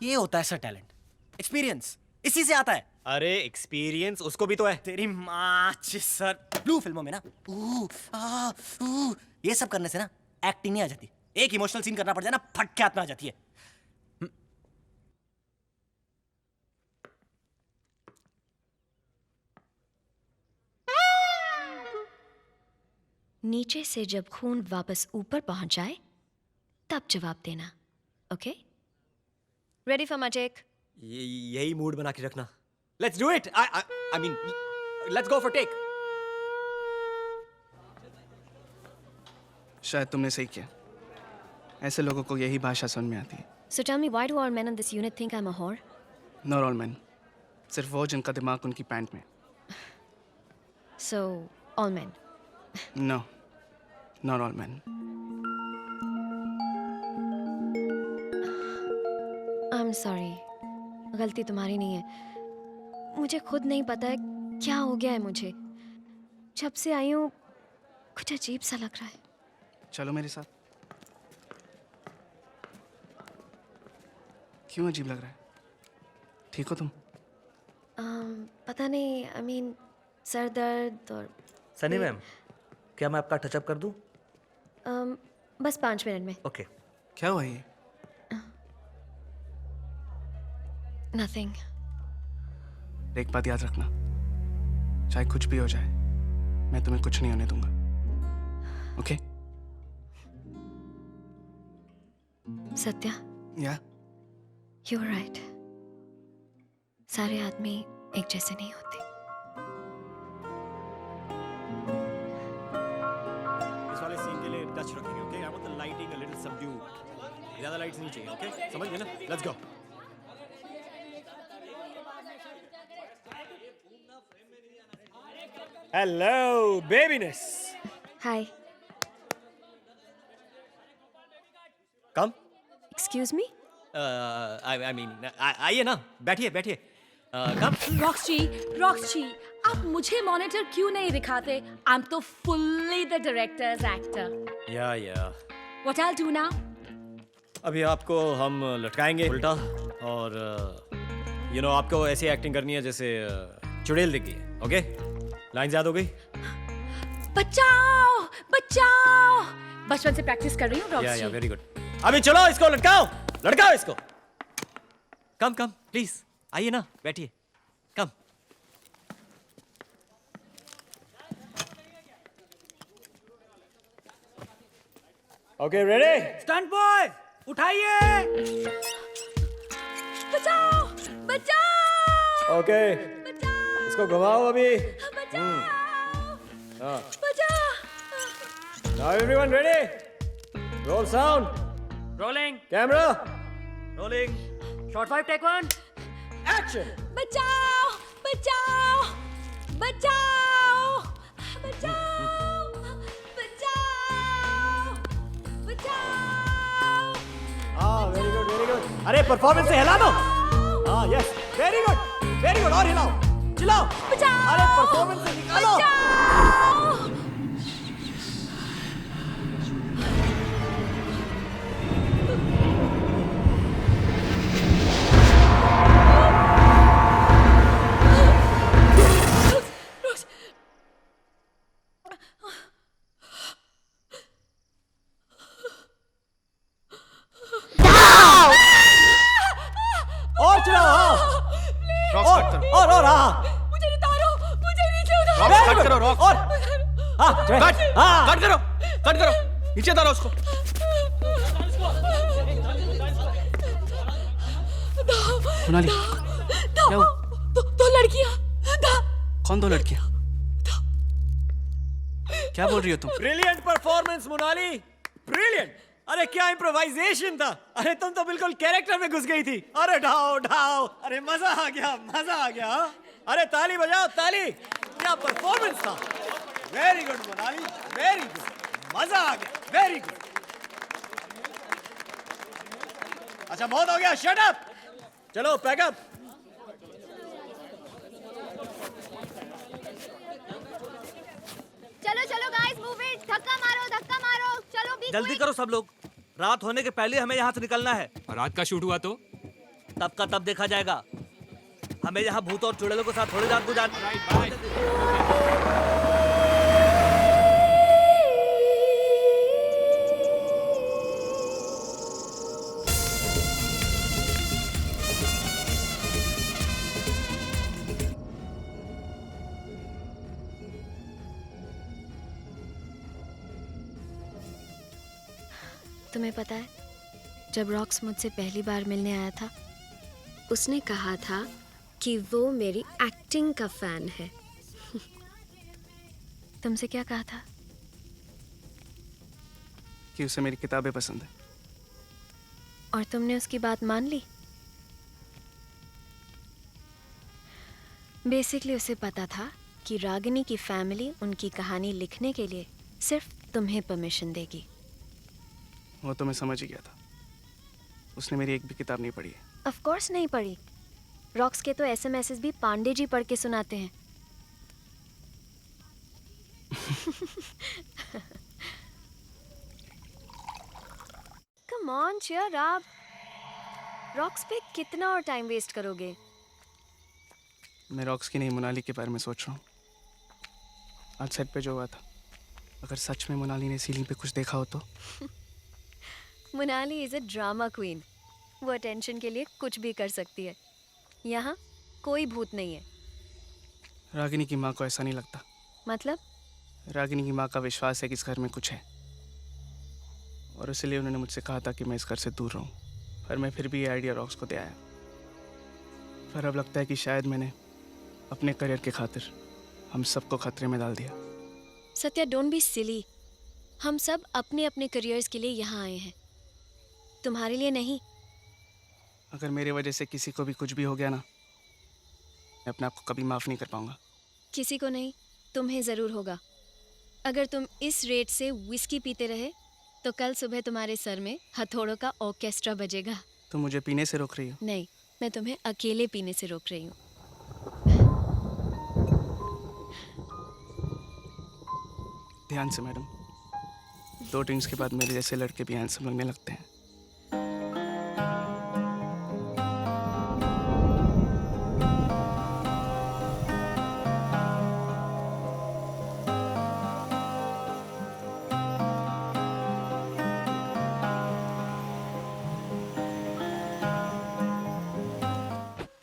ये होता है सर टैलेंट, एक्सपीरियंस इसी से आता है। अरे एक्सपीरियंस उसको भी तो है। तेरी माँ सर, ब्लू फिल्मों में ना ये सब करने से ना एक्टिंग नहीं आ जाती। एक इमोशनल सीन करना पड़ जाए ना, फट के हाथ में आ जाती है। नीचे से जब खून वापस ऊपर पहुंच जाए तब जवाब देना, okay? Ready for my take? यही मूड बना के रखना। Let's do it. I mean let's go for take. शायद तुमने सही किया, ऐसे लोगों को यही भाषा समझ में आती है। So tell me, why do all men in this unit think I'm a whore? Not all men, सिर्फ वो जिनका दिमाग उनकी पैंट में। So all men. No, not all men. I'm sorry, गलती तुम्हारी नहीं है। मुझे खुद नहीं पता है क्या हो गया है मुझे। जब से आई हूँ कुछ अजीब सा लग रहा है। चलो मेरे साथ। क्यों अजीब लग रहा है? ठीक हो तुम? पता नहीं, I mean सर दर्द और सनी मैम, क्या मैं आपका टचअप कर दूं? बस 5 मिनट में। ओके। क्या हुआ ये? Nothing. एक बात याद रखना, चाहे कुछ भी हो जाए, मैं तुम्हें कुछ नहीं होने दूंगा। ओके? सत्या? या? You're right. सारे आदमी एक जैसे नहीं होते। इस वाले सीन के लिए टच रखेंगे, okay? I want the lighting a little subdued. ज्यादा लाइट्स नहीं चाहिए, ओके? समझ गए ना? Let's go. Hello babyness. Hi. Come. Excuse me? I mean आइए ना, बैठिए बैठिए। कम। रॉक्स जी, आप मुझे मॉनिटर क्यों नहीं दिखाते? आई एम तो फुल्ली द डायरेक्टर्स एक्टर। या व्हाट आई डू नाउ? अभी आपको हम लटकाएंगे उल्टा और यू नो आपको ऐसी एक्टिंग करनी है जैसे चुड़ैल दिख गई है, ओके? लाइन याद हो गई? बचाओ बचाओ, बचपन से प्रैक्टिस कर रही हूँ रॉक्स जी। Very good. अभी चलो इसको लटकाओ, लटकाओ इसको। कम कम प्लीज, आइए ना, बैठिए। Come. Okay ready stunt boy उठाइए। बचाओ बचाओ ओके इसको घुमाओ अभी। Now everyone ready roll sound rolling camera rolling shot 5 take 1 action. बचाओ बचाओ बचाओ बचाओ बचाओ बचाओ। हाँ वेरी गुड अरे परफॉर्मेंस से हिला दो। हाँ यस वेरी गुड और हिलाओ चिल्लाओ। अरे परफॉर्मेंस से निकालो। और चलाओ और हाँ मुझे उतारो मुझे नीचे उतारो। रॉक्स कट करो रॉक्स। और हाँ कट करो नीचे उतारो उसको। मोनाली क्या हुआ? दो लड़कियां। कौन दो लड़कियां? क्या बोल रही हो तुम? Brilliant performance Monali brilliant. अरे क्या इम्प्रोवाइजेशन था। अरे तुम तो बिल्कुल कैरेक्टर में घुस गई थी। अरे ढाओ अरे मजा आ गया हाँ? अरे ताली बजाओ ताली। क्या परफॉर्मेंस था। Very good Monali very good मजा आ गया वेरी गुड। अच्छा बहुत हो गया शट अप चलो पैकअप। चलो गाइस मूव इट। धक्का मारो चलो बी जल्दी करो सब लोग, रात होने के पहले हमें यहाँ से निकलना है। और रात का शूट हुआ तो तब का तब देखा जाएगा। हमें यहाँ भूत और चुड़ैलों के साथ थोड़ी रात गुजारनी। तुम्हें पता है जब रॉक्स मुझसे पहली बार मिलने आया था उसने कहा था कि वो मेरी एक्टिंग का फैन है। तुमसे क्या कहा था? कि उसे मेरी किताबें पसंद है। और तुमने उसकी बात मान ली? बेसिकली उसे पता था कि रागिनी की फैमिली उनकी कहानी लिखने के लिए सिर्फ तुम्हें परमिशन देगी। वो तो मैं समझ ही गया था। उसने मेरी एक भी किताब नहीं पढ़ी है। ऑफ कोर्स नहीं पढ़ी। रॉक्स के तो एसएमएसेस भी पांडे जी पढ़ के सुनाते हैं। Come on cheer up. Rocks पे कितना और टाइम वेस्ट करोगे? मैं रॉक्स की नहीं मोनाली के बारे में सोच रहा हूँ। आज सेट पे जो हुआ था, अगर सच में मोनाली ने सीलिंग पे कुछ देखा हो तो। Monali is a drama queen. वो अटेंशन के लिए कुछ भी कर सकती है। यहाँ कोई भूत नहीं है। रागिनी की माँ को ऐसा नहीं लगता। मतलब? रागिनी की माँ का विश्वास है कि इस घर में कुछ है और इसलिए उन्होंने मुझसे कहा था कि मैं इस घर से दूर रहूं। पर मैं फिर भी ये आइडिया रॉक्स को दे आया। पर अब लगता है कि शायद मैंने अपने करियर के खातिर हम सबको खतरे में डाल दिया। Satya don't be silly. हम सब अपने अपने करियर्स के लिए यहाँ आए हैं, तुम्हारे लिए नहीं। अगर मेरी वजह से किसी को भी कुछ भी हो गया ना, मैं अपने आप को कभी माफ़ नहीं कर पाऊंगा। किसी को नहीं, तुम्हें ज़रूर होगा। अगर तुम इस रेट से विस्की पीते रहे तो कल सुबह तुम्हारे सर में हथौड़ों का ऑर्केस्ट्रा बजेगा। तुम मुझे पीने से रोक रही हो? नहीं, मैं तुम्हें अकेले पीने से रोक रही हूँ। ध्यान से मैडम, 2 ड्रिंक्स के बाद मेरे जैसे लड़के भी हैंडसम लगने लगते हैं।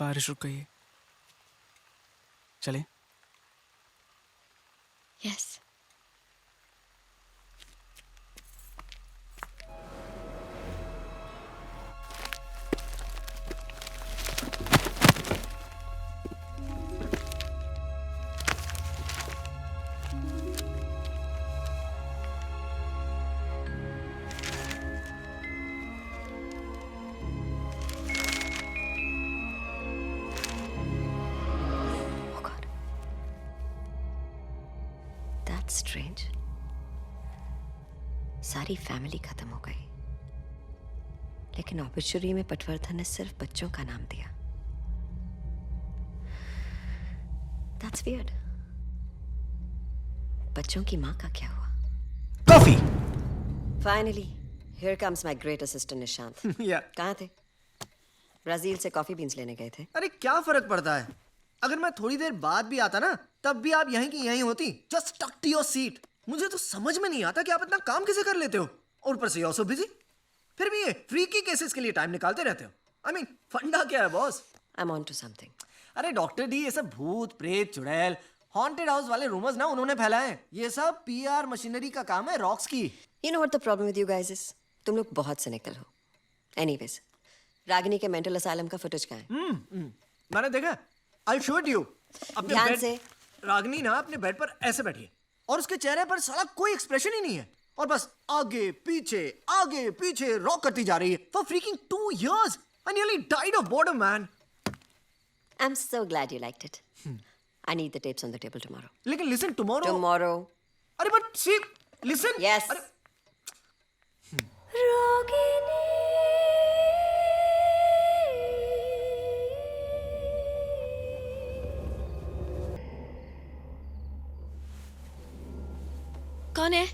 बारिश रुक गई है, चलें? यस। That's strange. सारी फैमिली खत्म हो गई, लेकिन ऑब्ituary में पटवर्धन ने सिर्फ बच्चों का नाम दिया. That's weird. बच्चों की माँ का क्या हुआ? Coffee. Finally, here comes my great assistant Nishant. Yeah. कहाँ थे? ब्राजील से कॉफी बीन्स लेने गए थे. अरे क्या फर्क पड़ता है? अगर मैं थोड़ी देर बाद भी आता ना, तब भी आप यहीं की यहीं होती. Just stuck to your seat. मुझे तो समझ में नहीं आता कि आप इतना काम कैसे कर लेते हो. और ऊपर से you're so busy. फिर भी ये फ्रीकी केसेस के लिए टाइम निकालते रहते हो. I mean, फंडा क्या है boss? I'm on to something. अरे डॉक्टर डी, ये सब भूत प्रेत चुड़ैल हॉन्टेड हाउस वाले रूमर्स ना उन्होंने फैलाए हैं. ये सब पीआर मशीनरी का काम है रॉक्स की. You know what the problem with you guys is? तुम लोग बहुत cynical हो. Anyways, रागिनी के मेंटल असाइलम का फुटेज कहाँ है? मैंने देखा. I'll show it you. अपने ध्यान बेड से. रागिनी ना अपने बेड पर ऐसे बैठी है और उसके चेहरे पर साला कोई एक्सप्रेशन ही नहीं है और बस आगे पीछे रॉक करती जा रही है. For freaking 2 years. I nearly died of boredom, man. I'm so glad you liked it. I need the tapes on the table tomorrow. लेकिन listen, tomorrow. Tomorrow. अरे but see, listen. Yes. अरे कौन है?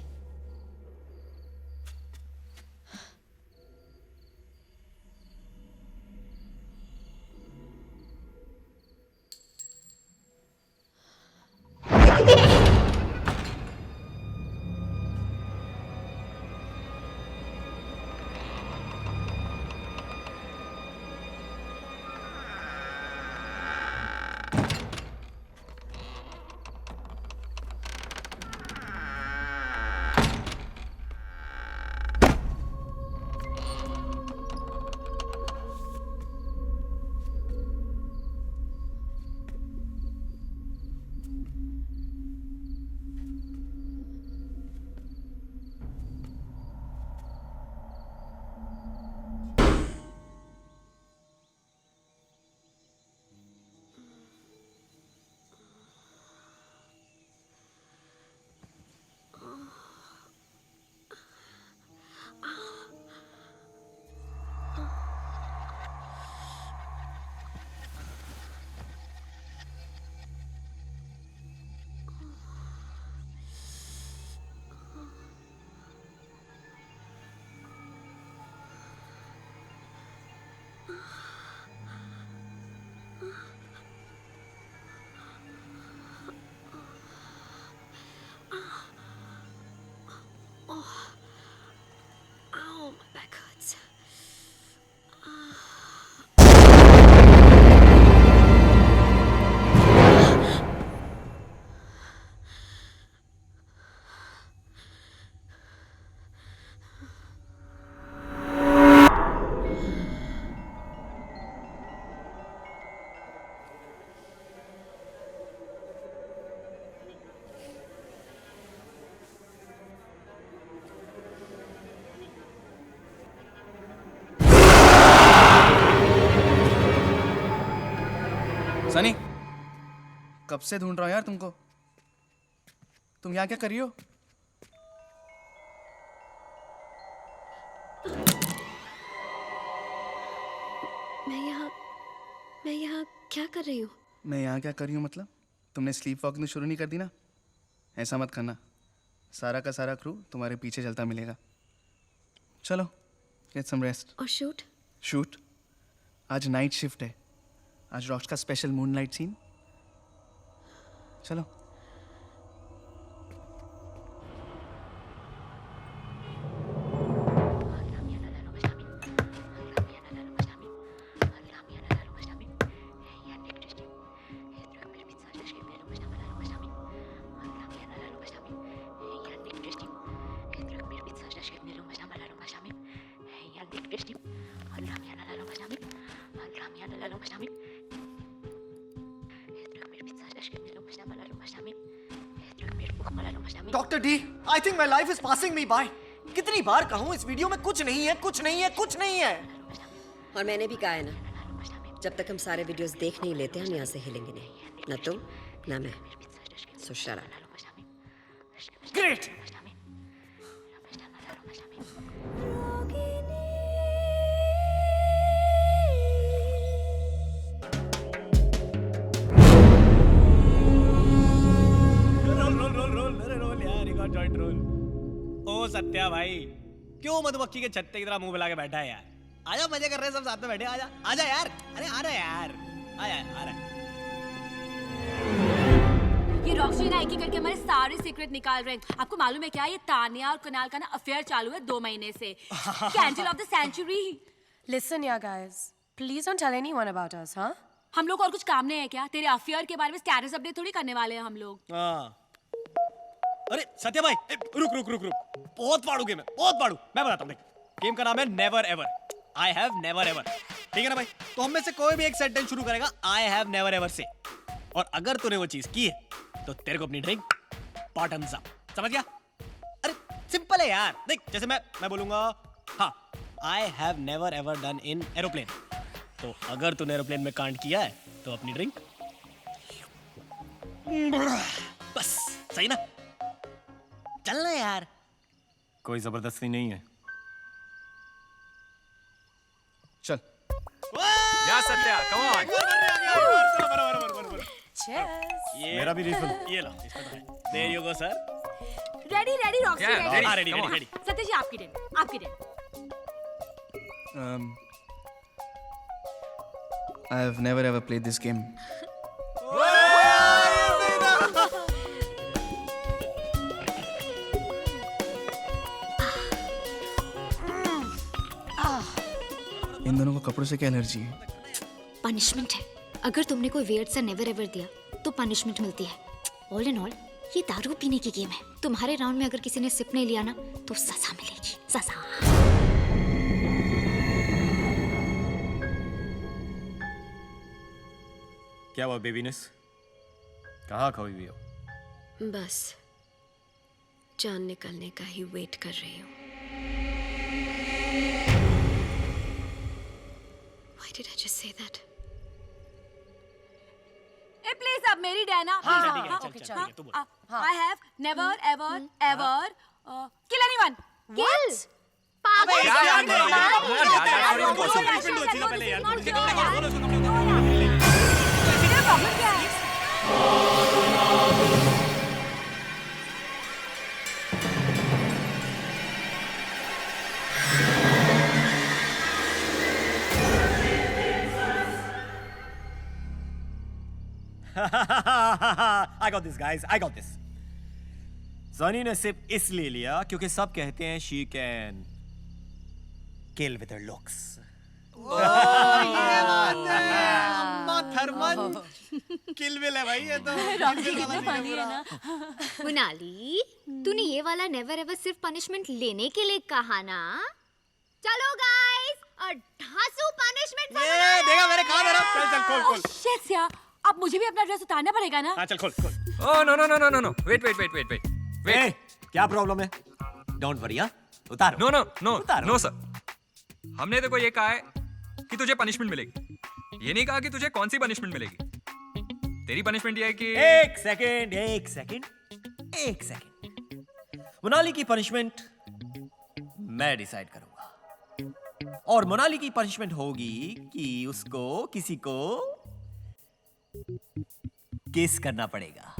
सनी, कब से ढूंढ रहा हूं यार तुमको. तुम यहाँ क्या कर रही हो? मैं यहाँ क्या कर रही हूँ? मैं यहाँ क्या कर रही हूँ मतलब? तुमने स्लीप वॉकिंग शुरू नहीं कर दी ना? ऐसा मत करना. सारा का सारा क्रू तुम्हारे पीछे चलता मिलेगा. चलो, गेट सम रेस्ट. और शूट? शूट? आज नाइट शिफ्ट है. आज रॉक्स का स्पेशल मूनलाइट सीन. चलो. Doctor D, I think my life is passing me by. कितनी बार कहूँ इस वीडियो में कुछ नहीं है, कुछ नहीं है, कुछ नहीं है. और मैंने भी कहा है ना, जब तक हम सारे वीडियोस देख नहीं लेते हम यहाँ से हिलेंगे नहीं. ना तुम ना मैं. सो शट अप. ग्रेट। ओ सत्या भाई, क्यों मधुमक्खी के छत्ते की तरह मुंह फैला के बैठा है यार? आजा, मजे कर रहे हैं सब साथ में बैठे, आजा आजा यार, अरे आ रहा यार, आया आ रहा। ये रॉक्सी ना एक एक करके हमारे सारे सीक्रेट निकाल रहे हैं। आपको मालूम है क्या, ये तानिया और कुणाल का ना अफेयर चालू है 2 महीने से। Candle of the century. Listen, yeah, guys. Please don't tell anyone about us, huh? हम लोग और कुछ काम नहीं है क्या? तेरे अफेयर के बारे में स्टेटस अपडेट थोड़ी करने वाले हैं हम लोग। हाँ। अरे सत्या भाई, रुक रुक रुक रुक, बहुत पाड़ू गेम है, बहुत पाड़ू। मैं बताता हूँ, देख, गेम का नाम है never ever. I have never ever, ठीक है ना भाई? तो हम में से कोई भी एक सेंटेंस शुरू करेगा आई हैव नेवर एवर से, और अगर तूने वो चीज की है तो तेरे को अपनी ड्रिंक बॉटम्स अप, समझ गया? अरे सिंपल है यार, देख, जैसे मैं बोलूंगा हाँ, I have never ever done in aeroplane, तो अगर तूने एरोप्लेन में कांड किया है तो अपनी ड्रिंक बस, सही ना? चलना यार, कोई जबरदस्ती नहीं है। चल। या सत्या, कम ऑन। मेरा भी रिफिल। ये लो, इसमें तो है। There you go, sir. Ready ready Roxy, Yeah, ready. हाँ, ready, ready, ready. सत्या जी आपकी टर्न, आपकी turn. I have never ever played this game. इन दोनों को कपड़ों से क्या एलर्जी है? पनिशमेंट है। अगर तुमने कोई वेयर्ड सा नेवर एवर दिया तो पनिशमेंट मिलती है। ऑल इन ऑल ये दारू पीने की गेम है। तुम्हारे राउंड में अगर किसी ने सिप नहीं लिया ना तो सजा मिलेगी, सजा। क्या हुआ बेबीनेस? कहाँ खोई हुई हो? बस जान निकलने का ही वेट कर रही हूँ। Why did I just say that? Please अब मेरी डैना। हाँ, ठीक है, चल, चल, ठीक है, तू बोल। I have never ever ever kill anyone. Kill? पागल अबे यार, है। पहले यार, प्रॉब्लम क्या है? I got this, guys. I got this. Sunny ने सिर्फ इसलिए लिया क्योंकि सब कहते हैं she can kill with her looks. Thurman Kill Bill है भाई, ये तो रॉक्सी कितना फनी है ना। कुणाली, तूने ये वाला नेवर एवर सिर्फ पनिशमेंट लेने के लिए कहा ना? चलो गाइस, और धांसू पनिशमेंट। ये देखा मैंने कहा मेरा। चल चल खोल खोल। शिट यार, अब मुझे भी अपना ड्रेस उतारना पड़ेगा ना। हाँ चल खोल खोल। Oh no no no no no no, wait. क्या प्रॉब्लम है? डोंट वरी, उतारो। No no no no sir, हमने देखो ये कहा है कि तुझे पनिशमेंट मिलेगी, ये नहीं कहा कि तुझे कौन सी पनिशमेंट मिलेगी। तेरी पनिशमेंट ये है कि एक सेकंड। मोनाली की पनिशमेंट मैं डिसाइड करूंगा, और मोनाली की पनिशमेंट होगी कि उसको किसी को किस करना पड़ेगा।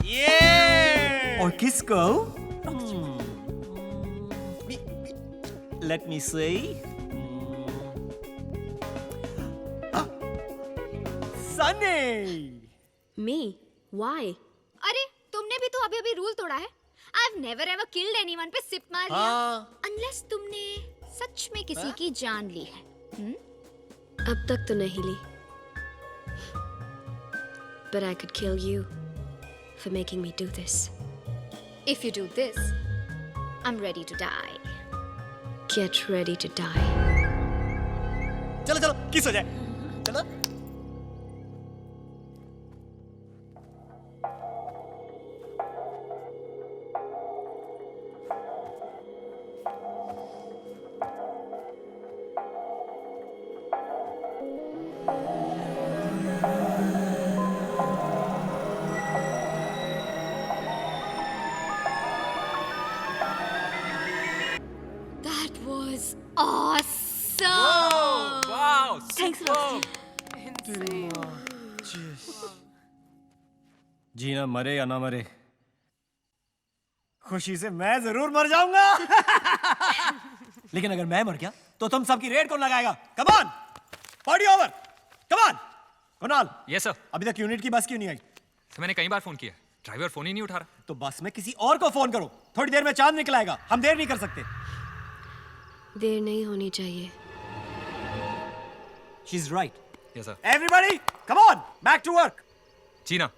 ये और किसको? लेट मी से सनी। Me? Why? अरे तुमने भी तो अभी अभी रूल तोड़ा है। I've never ever killed anyone पे सिप मार लिया। Unless तुमने सच में किसी की जान ली है। अब तक तो नहीं ली। But I could kill you for making me do this. If you do this, I'm ready to die. Get ready to die. चलो चलो किस हो जाए, चलो। जीना मरे या ना मरे, खुशी से मैं जरूर मर जाऊंगा। लेकिन अगर मैं मर गया तो तुम सबकी रेड कौन लगाएगा? Come on, party over, come on. Kunal, yes sir. अभी तक यूनिट की बस क्यों नहीं आई? सर मैंने कई बार फोन किया, ड्राइवर फोन ही नहीं उठा रहा। तो बस में किसी और को फोन करो, थोड़ी देर में चांद निकल आएगा, हम देर नहीं कर सकते। देर नहीं होनी चाहिए। She is right. Yes sir. Everybody come on, back to work. Gina,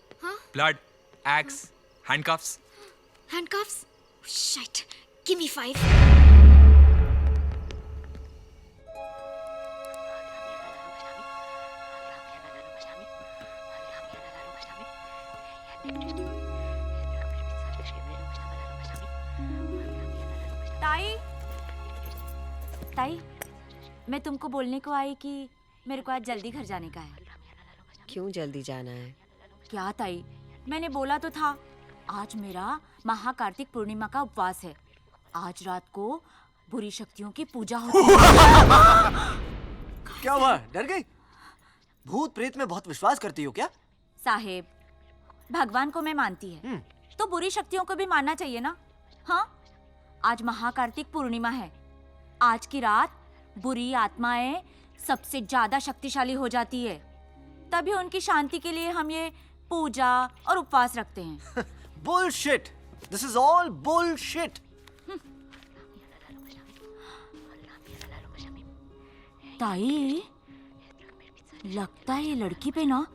blood, axe, handcuffs. Handcuffs? Shit. Give me 5. ताई, मैं तुमको बोलने को आई कि मेरे को आज जल्दी घर जाने का है। क्यों जल्दी जाना है? क्या ताई, मैंने बोला तो था, आज मेरा महाकार्तिक पूर्णिमा का उपवास है। आज रात को बुरी शक्तियों की पूजा होती है। क्या हुआ, डर गई? भूत प्रेत में बहुत विश्वास करती हो क्या? साहेब, भगवान को मैं मानती है तो बुरी शक्तियों को भी मानना चाहिए ना। हाँ, आज महाकार्तिक पूर्णिमा है। आज की रात बुरी आत्माएं सबसे ज्यादा शक्तिशाली हो जाती है, तभी उनकी शांति के लिए हम ये पूजा और उपवास रखते हैं। Bullshit! This is all bullshit! ताई, लगता है ये लड़की पे ना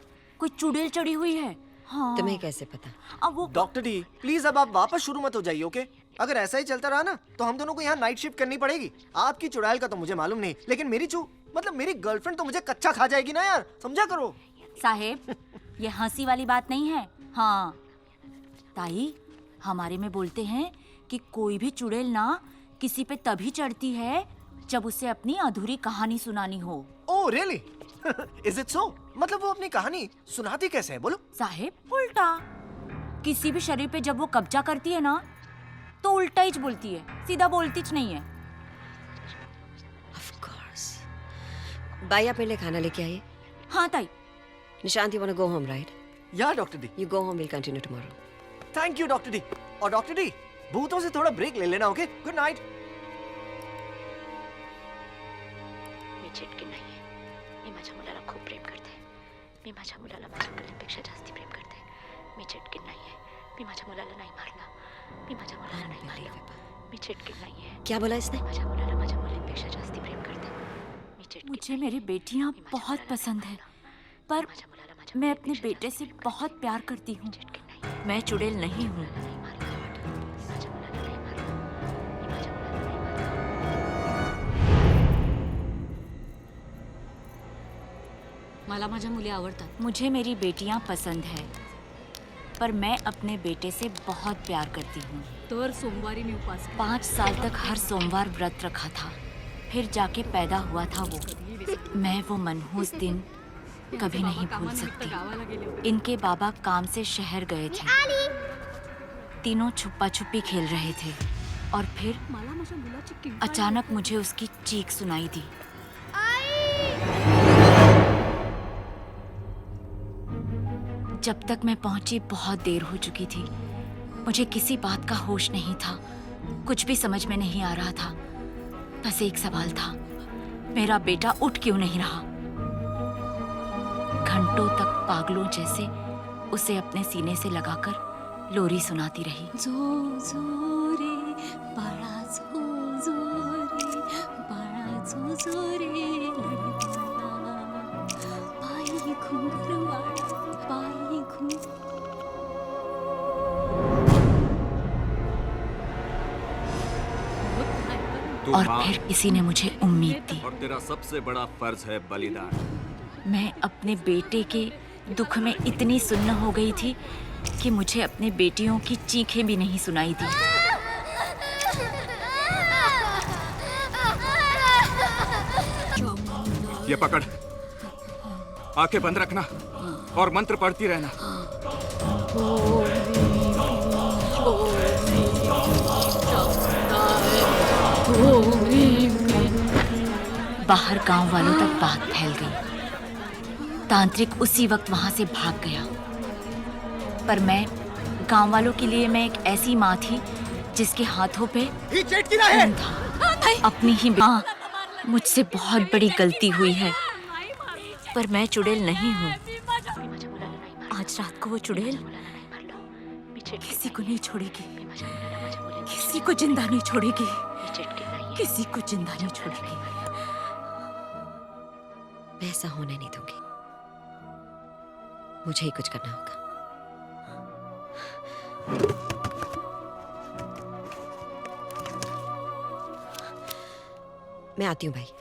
कोई चुड़ैल चढ़ी हुई है। हाँ। तुम्हें कैसे पता? अब वो डॉक्टर डी, प्लीज अब आप वापस शुरू मत हो जाइए, ओके? अगर ऐसा ही चलता रहा ना तो हम दोनों को यहाँ नाइट शिफ्ट करनी पड़ेगी। आपकी चुड़ैल का तो मुझे मालूम नहीं, लेकिन मेरी मतलब मेरी गर्लफ्रेंड तो मुझे कच्चा खा जाएगी ना यार, समझा करो। साहेब, ये हंसी वाली बात नहीं है। हाँ ताई, हमारे में बोलते हैं कि कोई भी चुड़ैल ना किसी पे तभी चढ़ती है जब उसे अपनी अधूरी कहानी सुनानी हो। Oh really? Is it so? मतलब वो अपनी कहानी सुनाती कैसे है, बोलो? साहेब, उल्टा। किसी भी शरीर पे जब वो कब्जा करती है ना तो उल्टा ही बोलती है, सीधा बोलती च नहीं है। Of course. बाई, आप मेरे लिए खाना लेके आइए। हाँ ताई। Nishant, you wanna go home, right? Yeah, Dr. D. You go home, we'll continue tomorrow. Thank you, Dr. D. और डॉक्टर डी, भूतों से थोड़ा ब्रेक ले लेना, ओके? Good night. मी चिटकी नाहीये. मी माझ्या मुलाला खूप प्रेम करते. मी माझ्या मुलाला माझ्या मुलींपेक्षा जास्ती प्रेम करते. मी चिटकी नाहीये. मी माझ्या मुलाला नाही मारलं. मी माझ्या मुलाला नाही मारलं. मी चिटकी नाहीये. क्या बोला इसने? माझ्या मुलाला माझ्या मुलींपेक्षा जास्ती प्रेम करते. मी चिटकी. मुझे मेरी बेटियां बहुत पसंद है, पर मैं अपने बेटे से बहुत प्यार करती हूँ। मैं चुड़ैल नहीं हूँ। मला माझ्या मुली आवडतात. मुझे मेरी बेटियां पसंद है, पर मैं अपने बेटे से बहुत प्यार करती हूँ। तर सोमवारी मी उपवास 5 साल तक हर सोमवार व्रत रखा था, फिर जाके पैदा हुआ था वो। मैं वो मनहूस दिन कभी नहीं भूल सकती। इनके बाबा काम से शहर गए थे, तीनों छुपा छुपी खेल रहे थे और फिर अचानक मुझे उसकी चीख सुनाई दी। जब तक मैं पहुंची बहुत देर हो चुकी थी। मुझे किसी बात का होश नहीं था, कुछ भी समझ में नहीं आ रहा था। बस एक सवाल था, मेरा बेटा उठ क्यों नहीं रहा? घंटों तक पागलों जैसे उसे अपने सीने से लगाकर लोरी सुनाती रही। जो जो रे बाळा, जो जो रे बाळा, जो जो रे लडवाळा, पायी घुंगरवाळा, पायी घुंगर। और फिर किसी ने मुझे उम्मीद दी। और तेरा सबसे बड़ा फर्ज है बलिदान। मैं अपने बेटे के दुख में इतनी सुन्न हो गई थी कि मुझे अपने बेटियों की चीखें भी नहीं सुनाई दी। ये पकड़, आंखें बंद रखना और मंत्र पढ़ती रहना। बाहर गांव वालों तक बात फैल गई। तांत्रिक उसी वक्त वहां से भाग गया। पर मैं गांव वालों के लिए मैं एक ऐसी माँ थी जिसके हाथों पे खून था। अपनी ही माँ, मुझसे बहुत बड़ी गलती हुई है, पर मैं चुड़ैल नहीं हूँ। आज रात को वो चुड़ैल किसी को नहीं छोड़ेगी, किसी को जिंदा नहीं छोड़ेगी, किसी को जिंदा नहीं छोड़ेगी। मैं ऐसा होने नहीं दूंगी। मुझे ही कुछ करना होगा। मैं आती हूँ भाई।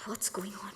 What's going on?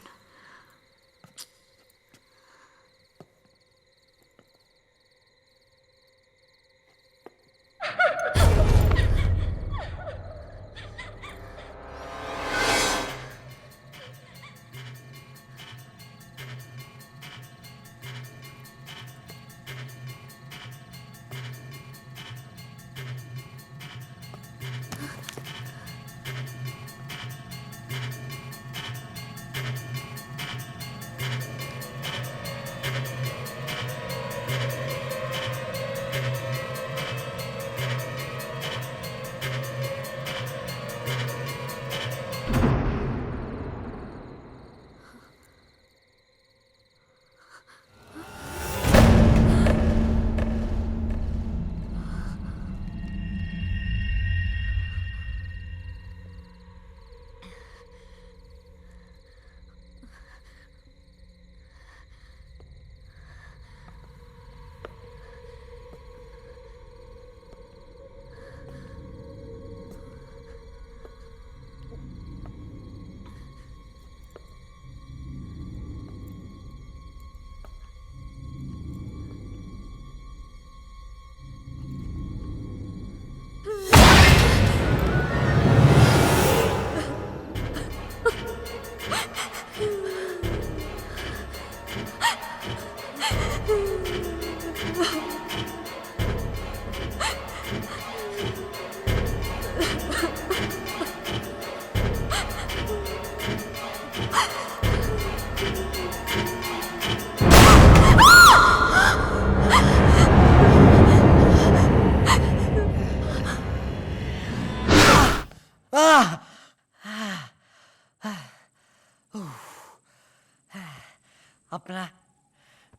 अपना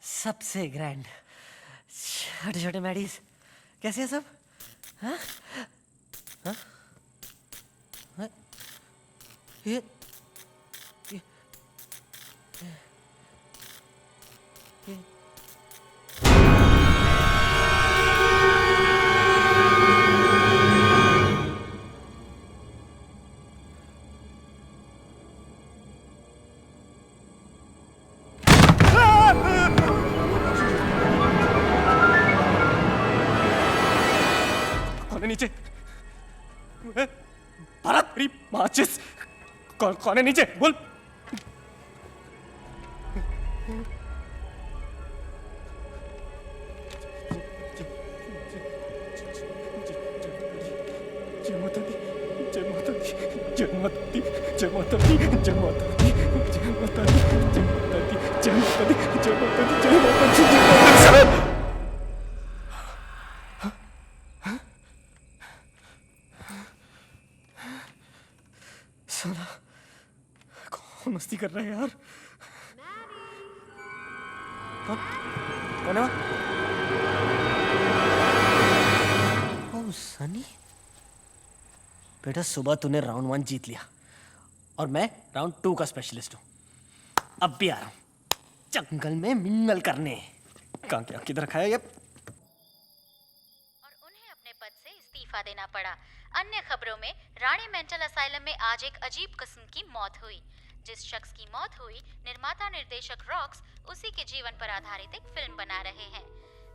सबसे ग्रैंड छोटे छोटे मैडीज कैसे हैं सब? हाँ? हाँ? हाँ? ये नीचे भारत मेरी माचिस कौन है नीचे? बोल। जय माता दी, जय माता दी, जय माता दी, जय माता दी, जय माता दी, जय माता दी, जय माता दी, जय माता दी, जय माता दी, जय माता दी, जय माता दी। साला कौन मस्ती कर रहा है यार? कौन है वहाँ? ओह सनी, बेटा सुबह तूने राउंड 1 जीत लिया और मैं राउंड 2 का स्पेशलिस्ट हूँ। अब भी आ रहा हूँ जंगल में मिंगल करने। कहाँ क्या किधर रखा है ये? अपने पद से इस्तीफा देना पड़ा। अन्य खबरों में रानी मेंटल असाइलम में आज एक अजीब किस्म की मौत हुई। जिस शख्स की मौत हुई, निर्माता निर्देशक रॉक्स उसी के जीवन पर आधारित एक फिल्म बना रहे हैं।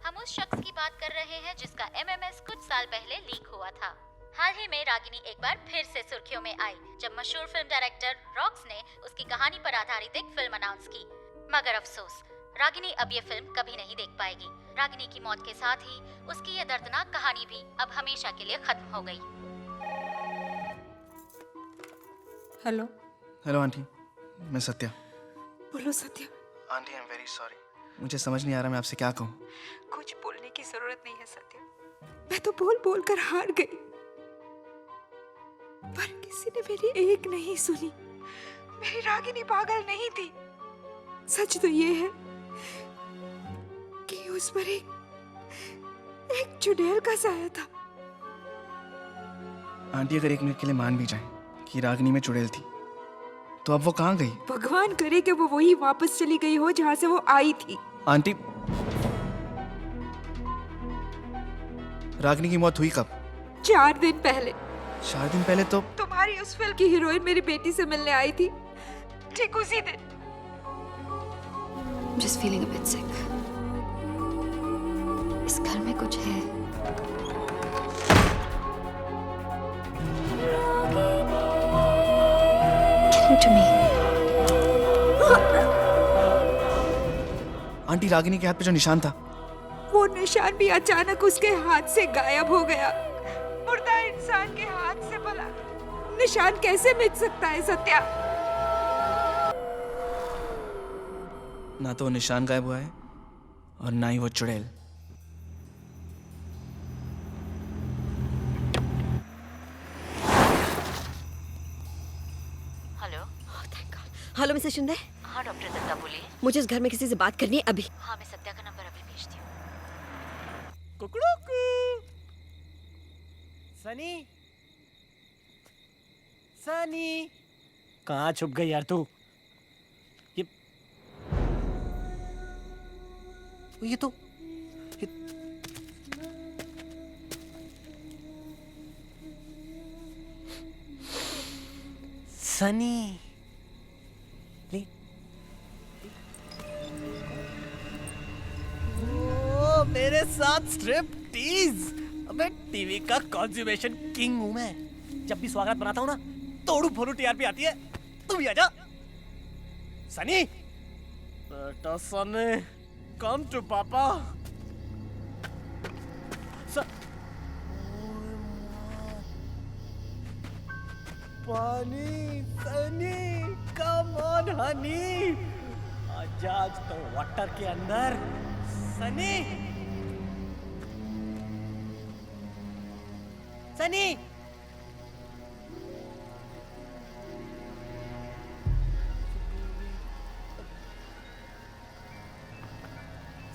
हम उस शख्स की बात कर रहे हैं जिसका MMS कुछ साल पहले लीक हुआ था। हाल ही में रागिनी एक बार फिर से सुर्खियों में आई जब मशहूर फिल्म डायरेक्टर रॉक्स ने उसकी कहानी पर आधारित एक फिल्म अनाउंस की। मगर अफसोस, रागिनी अब ये फिल्म कभी नहीं देख पाएगी। रागिनी की मौत के साथ ही उसकी ये दर्दनाक कहानी भी अब हमेशा के लिए खत्म हो गई। हेलो। हेलो आंटी, मैं सत्या। बोलो Satya. Aunty I am very sorry, मुझे समझ नहीं आ रहा मैं आपसे क्या कहूँ। कुछ बोलने की जरूरत नहीं है सत्या, मैं तो बोल बोल कर हार गई, पर किसी ने मेरी एक नहीं सुनी। मेरी रागिनी पागल नहीं थी। सच तो ये है कि उस पर एक चुड़ैल का साया था। आंटी अगर 1 मिनट के लिए मान भी जाए कि रागिनी में चुड़ैल थी, तो अब वो कहाँ गई? भगवान करे कि वो वही वापस चली गई हो जहाँ से वो आई थी। आंटी, रागिनी की मौत हुई कब? 4 दिन पहले। 4 दिन पहले तो तुम्हारी उस फिल्म की हीरोइन मेरी बेटी से मिलने आई थी, ठीक उसी दिन। Just feeling a bit sick. इस घर में कुछ है। Listen to me. Aunty, Ragini के हाथ पे जो निशान था, वो निशान भी अचानक उसके हाथ से गायब हो गया। मुर्दा इंसान के हाथ से भला निशान कैसे मिट सकता है सत्या? ना तो वो निशान गायब हुआ है और ना ही वो चुड़ैल। हेलो। Hello Mrs Shinde. हाँ डॉक्टर दत्ता बोलिए। मुझे इस घर में किसी से बात करनी है अभी। हाँ, मैं सत्या का नंबर अभी भेजती हूँ। कुकड़ूकू। सनी, सनी, कहाँ छुप गई यार तू? ये तो सनी। ओ, मेरे साथ स्ट्रिप टीज। अबे टीवी का कॉन्ज्यूमेशन किंग हूं मैं। जब भी स्वागत बनाता हूं ना, तोड़ू फोड़ू TRP आती है। तू भी आजा। सनी, बेटा सनी, come to Papa. पानी, सनी, come on honey. आजा आज तो वाटर के अंदर। Sunny, Sunny,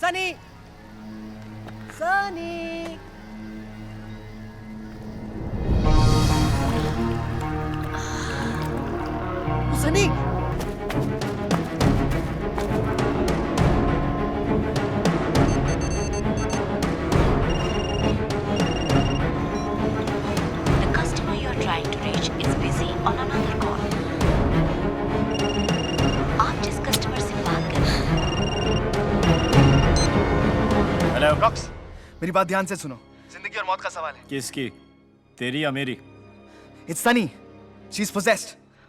Sunny, Sunny. Sunny, The customer you are trying to reach is busy on another call. आप जिस कस्टमर से बात कर रहे हैं। हेलो रॉक्स, मेरी बात ध्यान से सुनो। जिंदगी और मौत का सवाल है। किसकी? तेरी या मेरी? It's Sunny, she is possessed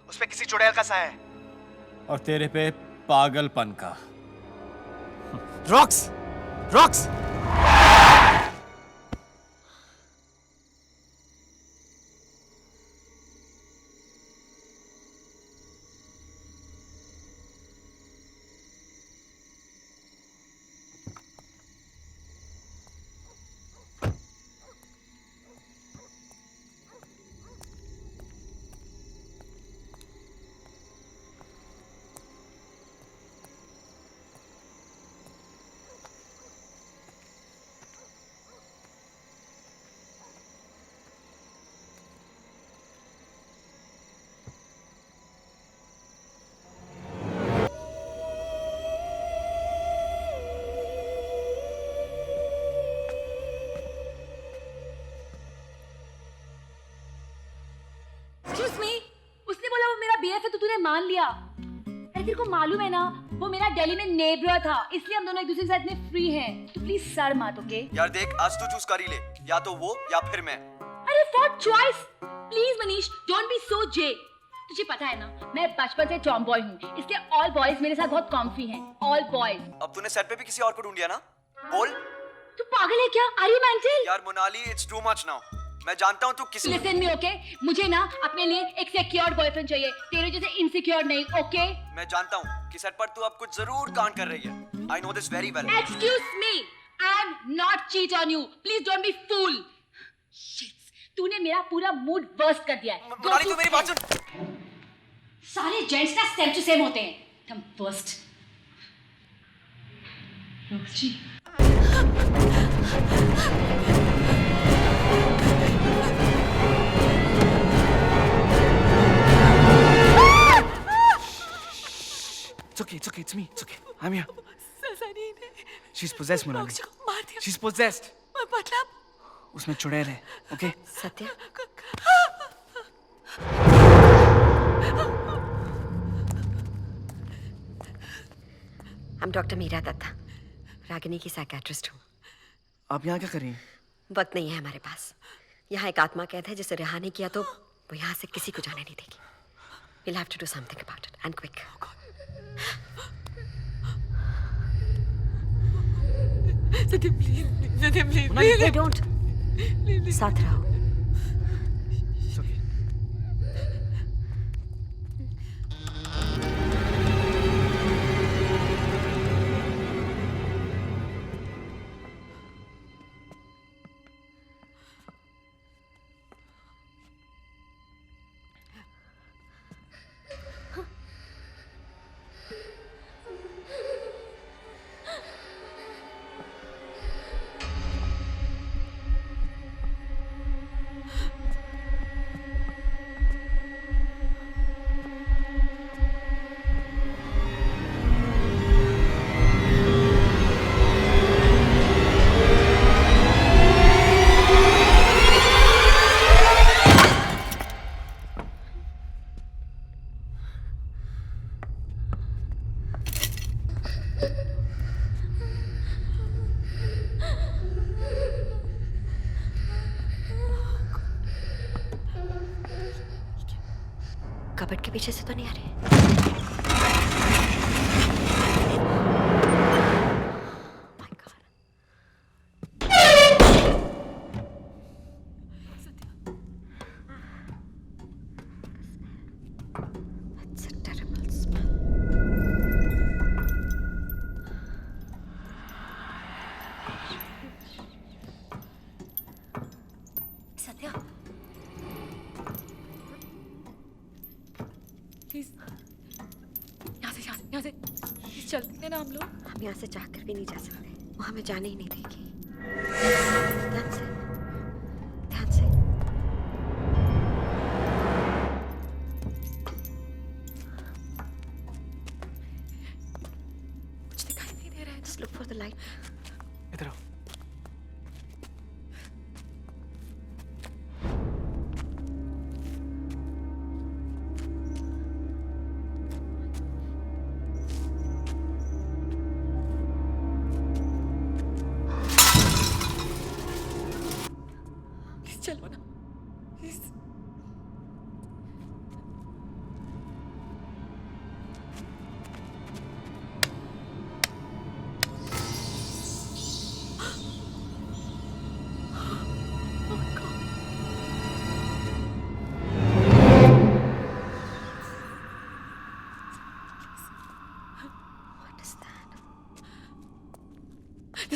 उस पे किसी चुड़ैल का साया है। और तेरे पे पागलपन का। Rocks, rocks. Excuse me, उसने बोला वो मेरा BF है तो तूने मान लिया। अरे तेरे को मालूम है ना वो मेरा दिल्ली में नेबर था, इसलिए हम दोनों एक दूसरे के साथ इतने फ्री हैं। तो प्लीज सर मत, ओके? यार देख, आज तू चूज कर ही ले, या तो वो या फिर मैं। अरे for choice please Manish, don't be so जे। तुझे पता है ना मैं बचपन से टॉम बॉय हूँ, इसलिए ऑल बॉयज मेरे साथ बहुत कॉम्फी हैं। All boys. अब तूने सेट पे भी किसी और को ढूंढ लिया ना? बोल। तू पागल है क्या? Are you mental? यार Monali, it's too much now. मैं जानता हूँ तू किसी। Listen me, okay? मुझे ना अपने लिए एक सिक्योर बॉयफ्रेंड चाहिए, तेरे जैसे इनसिक्योर नहीं, ओके? मैं जानता हूँ कि सेट पर तू अब कुछ जरूर कांड कर रही है। I know this very well. Excuse me, I am not cheat on you, please don't be fool. तूने मेरा पूरा मूड बर्स्ट कर दिया है। मोनाली, तू मेरी बात सुन। सारे जेंट्स ना सेम टू सेम होते हैं, तुम बर्स्ट। जी It's okay, it's me. It's okay. I'm here. She's possessed, Monali. She's possessed. मतलब? उसमें चुड़ैल है, okay? Satya? I'm Dr. Meera Dutta, Ragini की साइकियाट्रिस्ट हूँ। आप यहाँ क्या कर रही हैं? वक्त नहीं है हमारे पास। यहाँ एक आत्मा कैद है जिसे रिहा नहीं किया तो वो यहाँ से किसी को जाने नहीं देगी। We'll have to do something about it and quick. Satya please, Satya please. No, don't. साथ रहो। कबर्ड के पीछे से तो नहीं आ रहे। सत्या प्लीज यहाँ से चलते हैं ना हम लोग। हम यहाँ से जाकर भी नहीं जा सकते, वो हमें जाने ही नहीं देगी। ध्यान से, ध्यान से। कुछ दिखाई नहीं दे रहा है। Just look for the light. इधर आओ। चलो ना।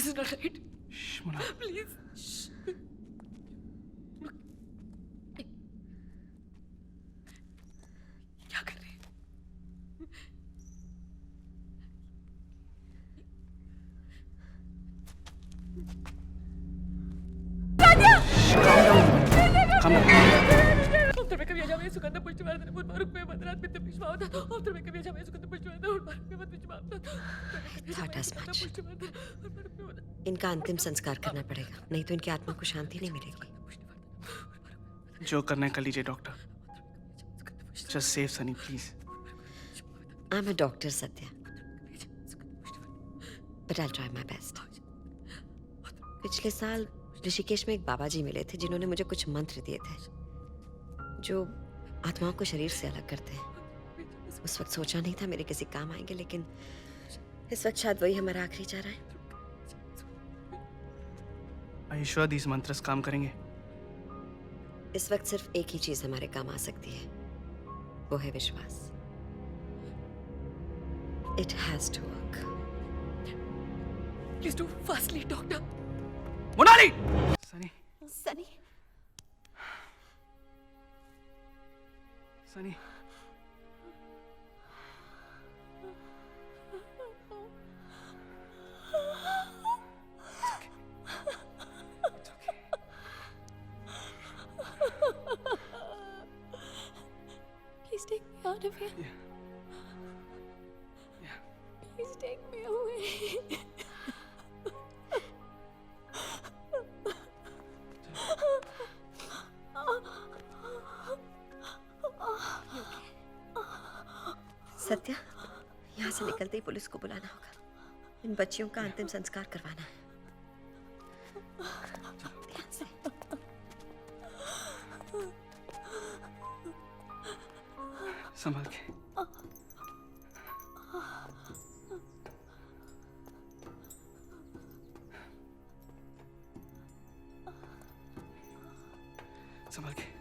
This is not right. Munal Please. क्या कर रहे हैं? Thought as much. इनका अंतिम संस्कार करना पड़ेगा, नहीं तो इनकी आत्मा को शांति नहीं मिलेगी। जो करना है कर लीजिए doctor. Just save Sunny, please. I'm a doctor, Satya. But I'll try my best. पिछले साल ऋषिकेश में एक बाबा जी मिले थे जिन्होंने मुझे कुछ मंत्र दिए थे जो आत्माओं को शरीर से अलग करते हैं। उस वक्त सोचा नहीं था मेरे किसी काम आएंगे, लेकिन इस वक्त शायद वही हमारा आखिरी चारा है। Are you sure these mantras काम करेंगे? इस वक्त सिर्फ एक ही चीज हमारे काम आ सकती है, वो है विश्वास। It has to work. Please do fastly, doctor. Monali! Sunny. Sunny. Sunny. Please take me out of here. Please take me away. Satya, यहाँ से निकलते ही पुलिस को बुलाना होगा। इन बच्चियों का अंतिम संस्कार करवाना है। ध्यान से। संभाल के। संभाल के।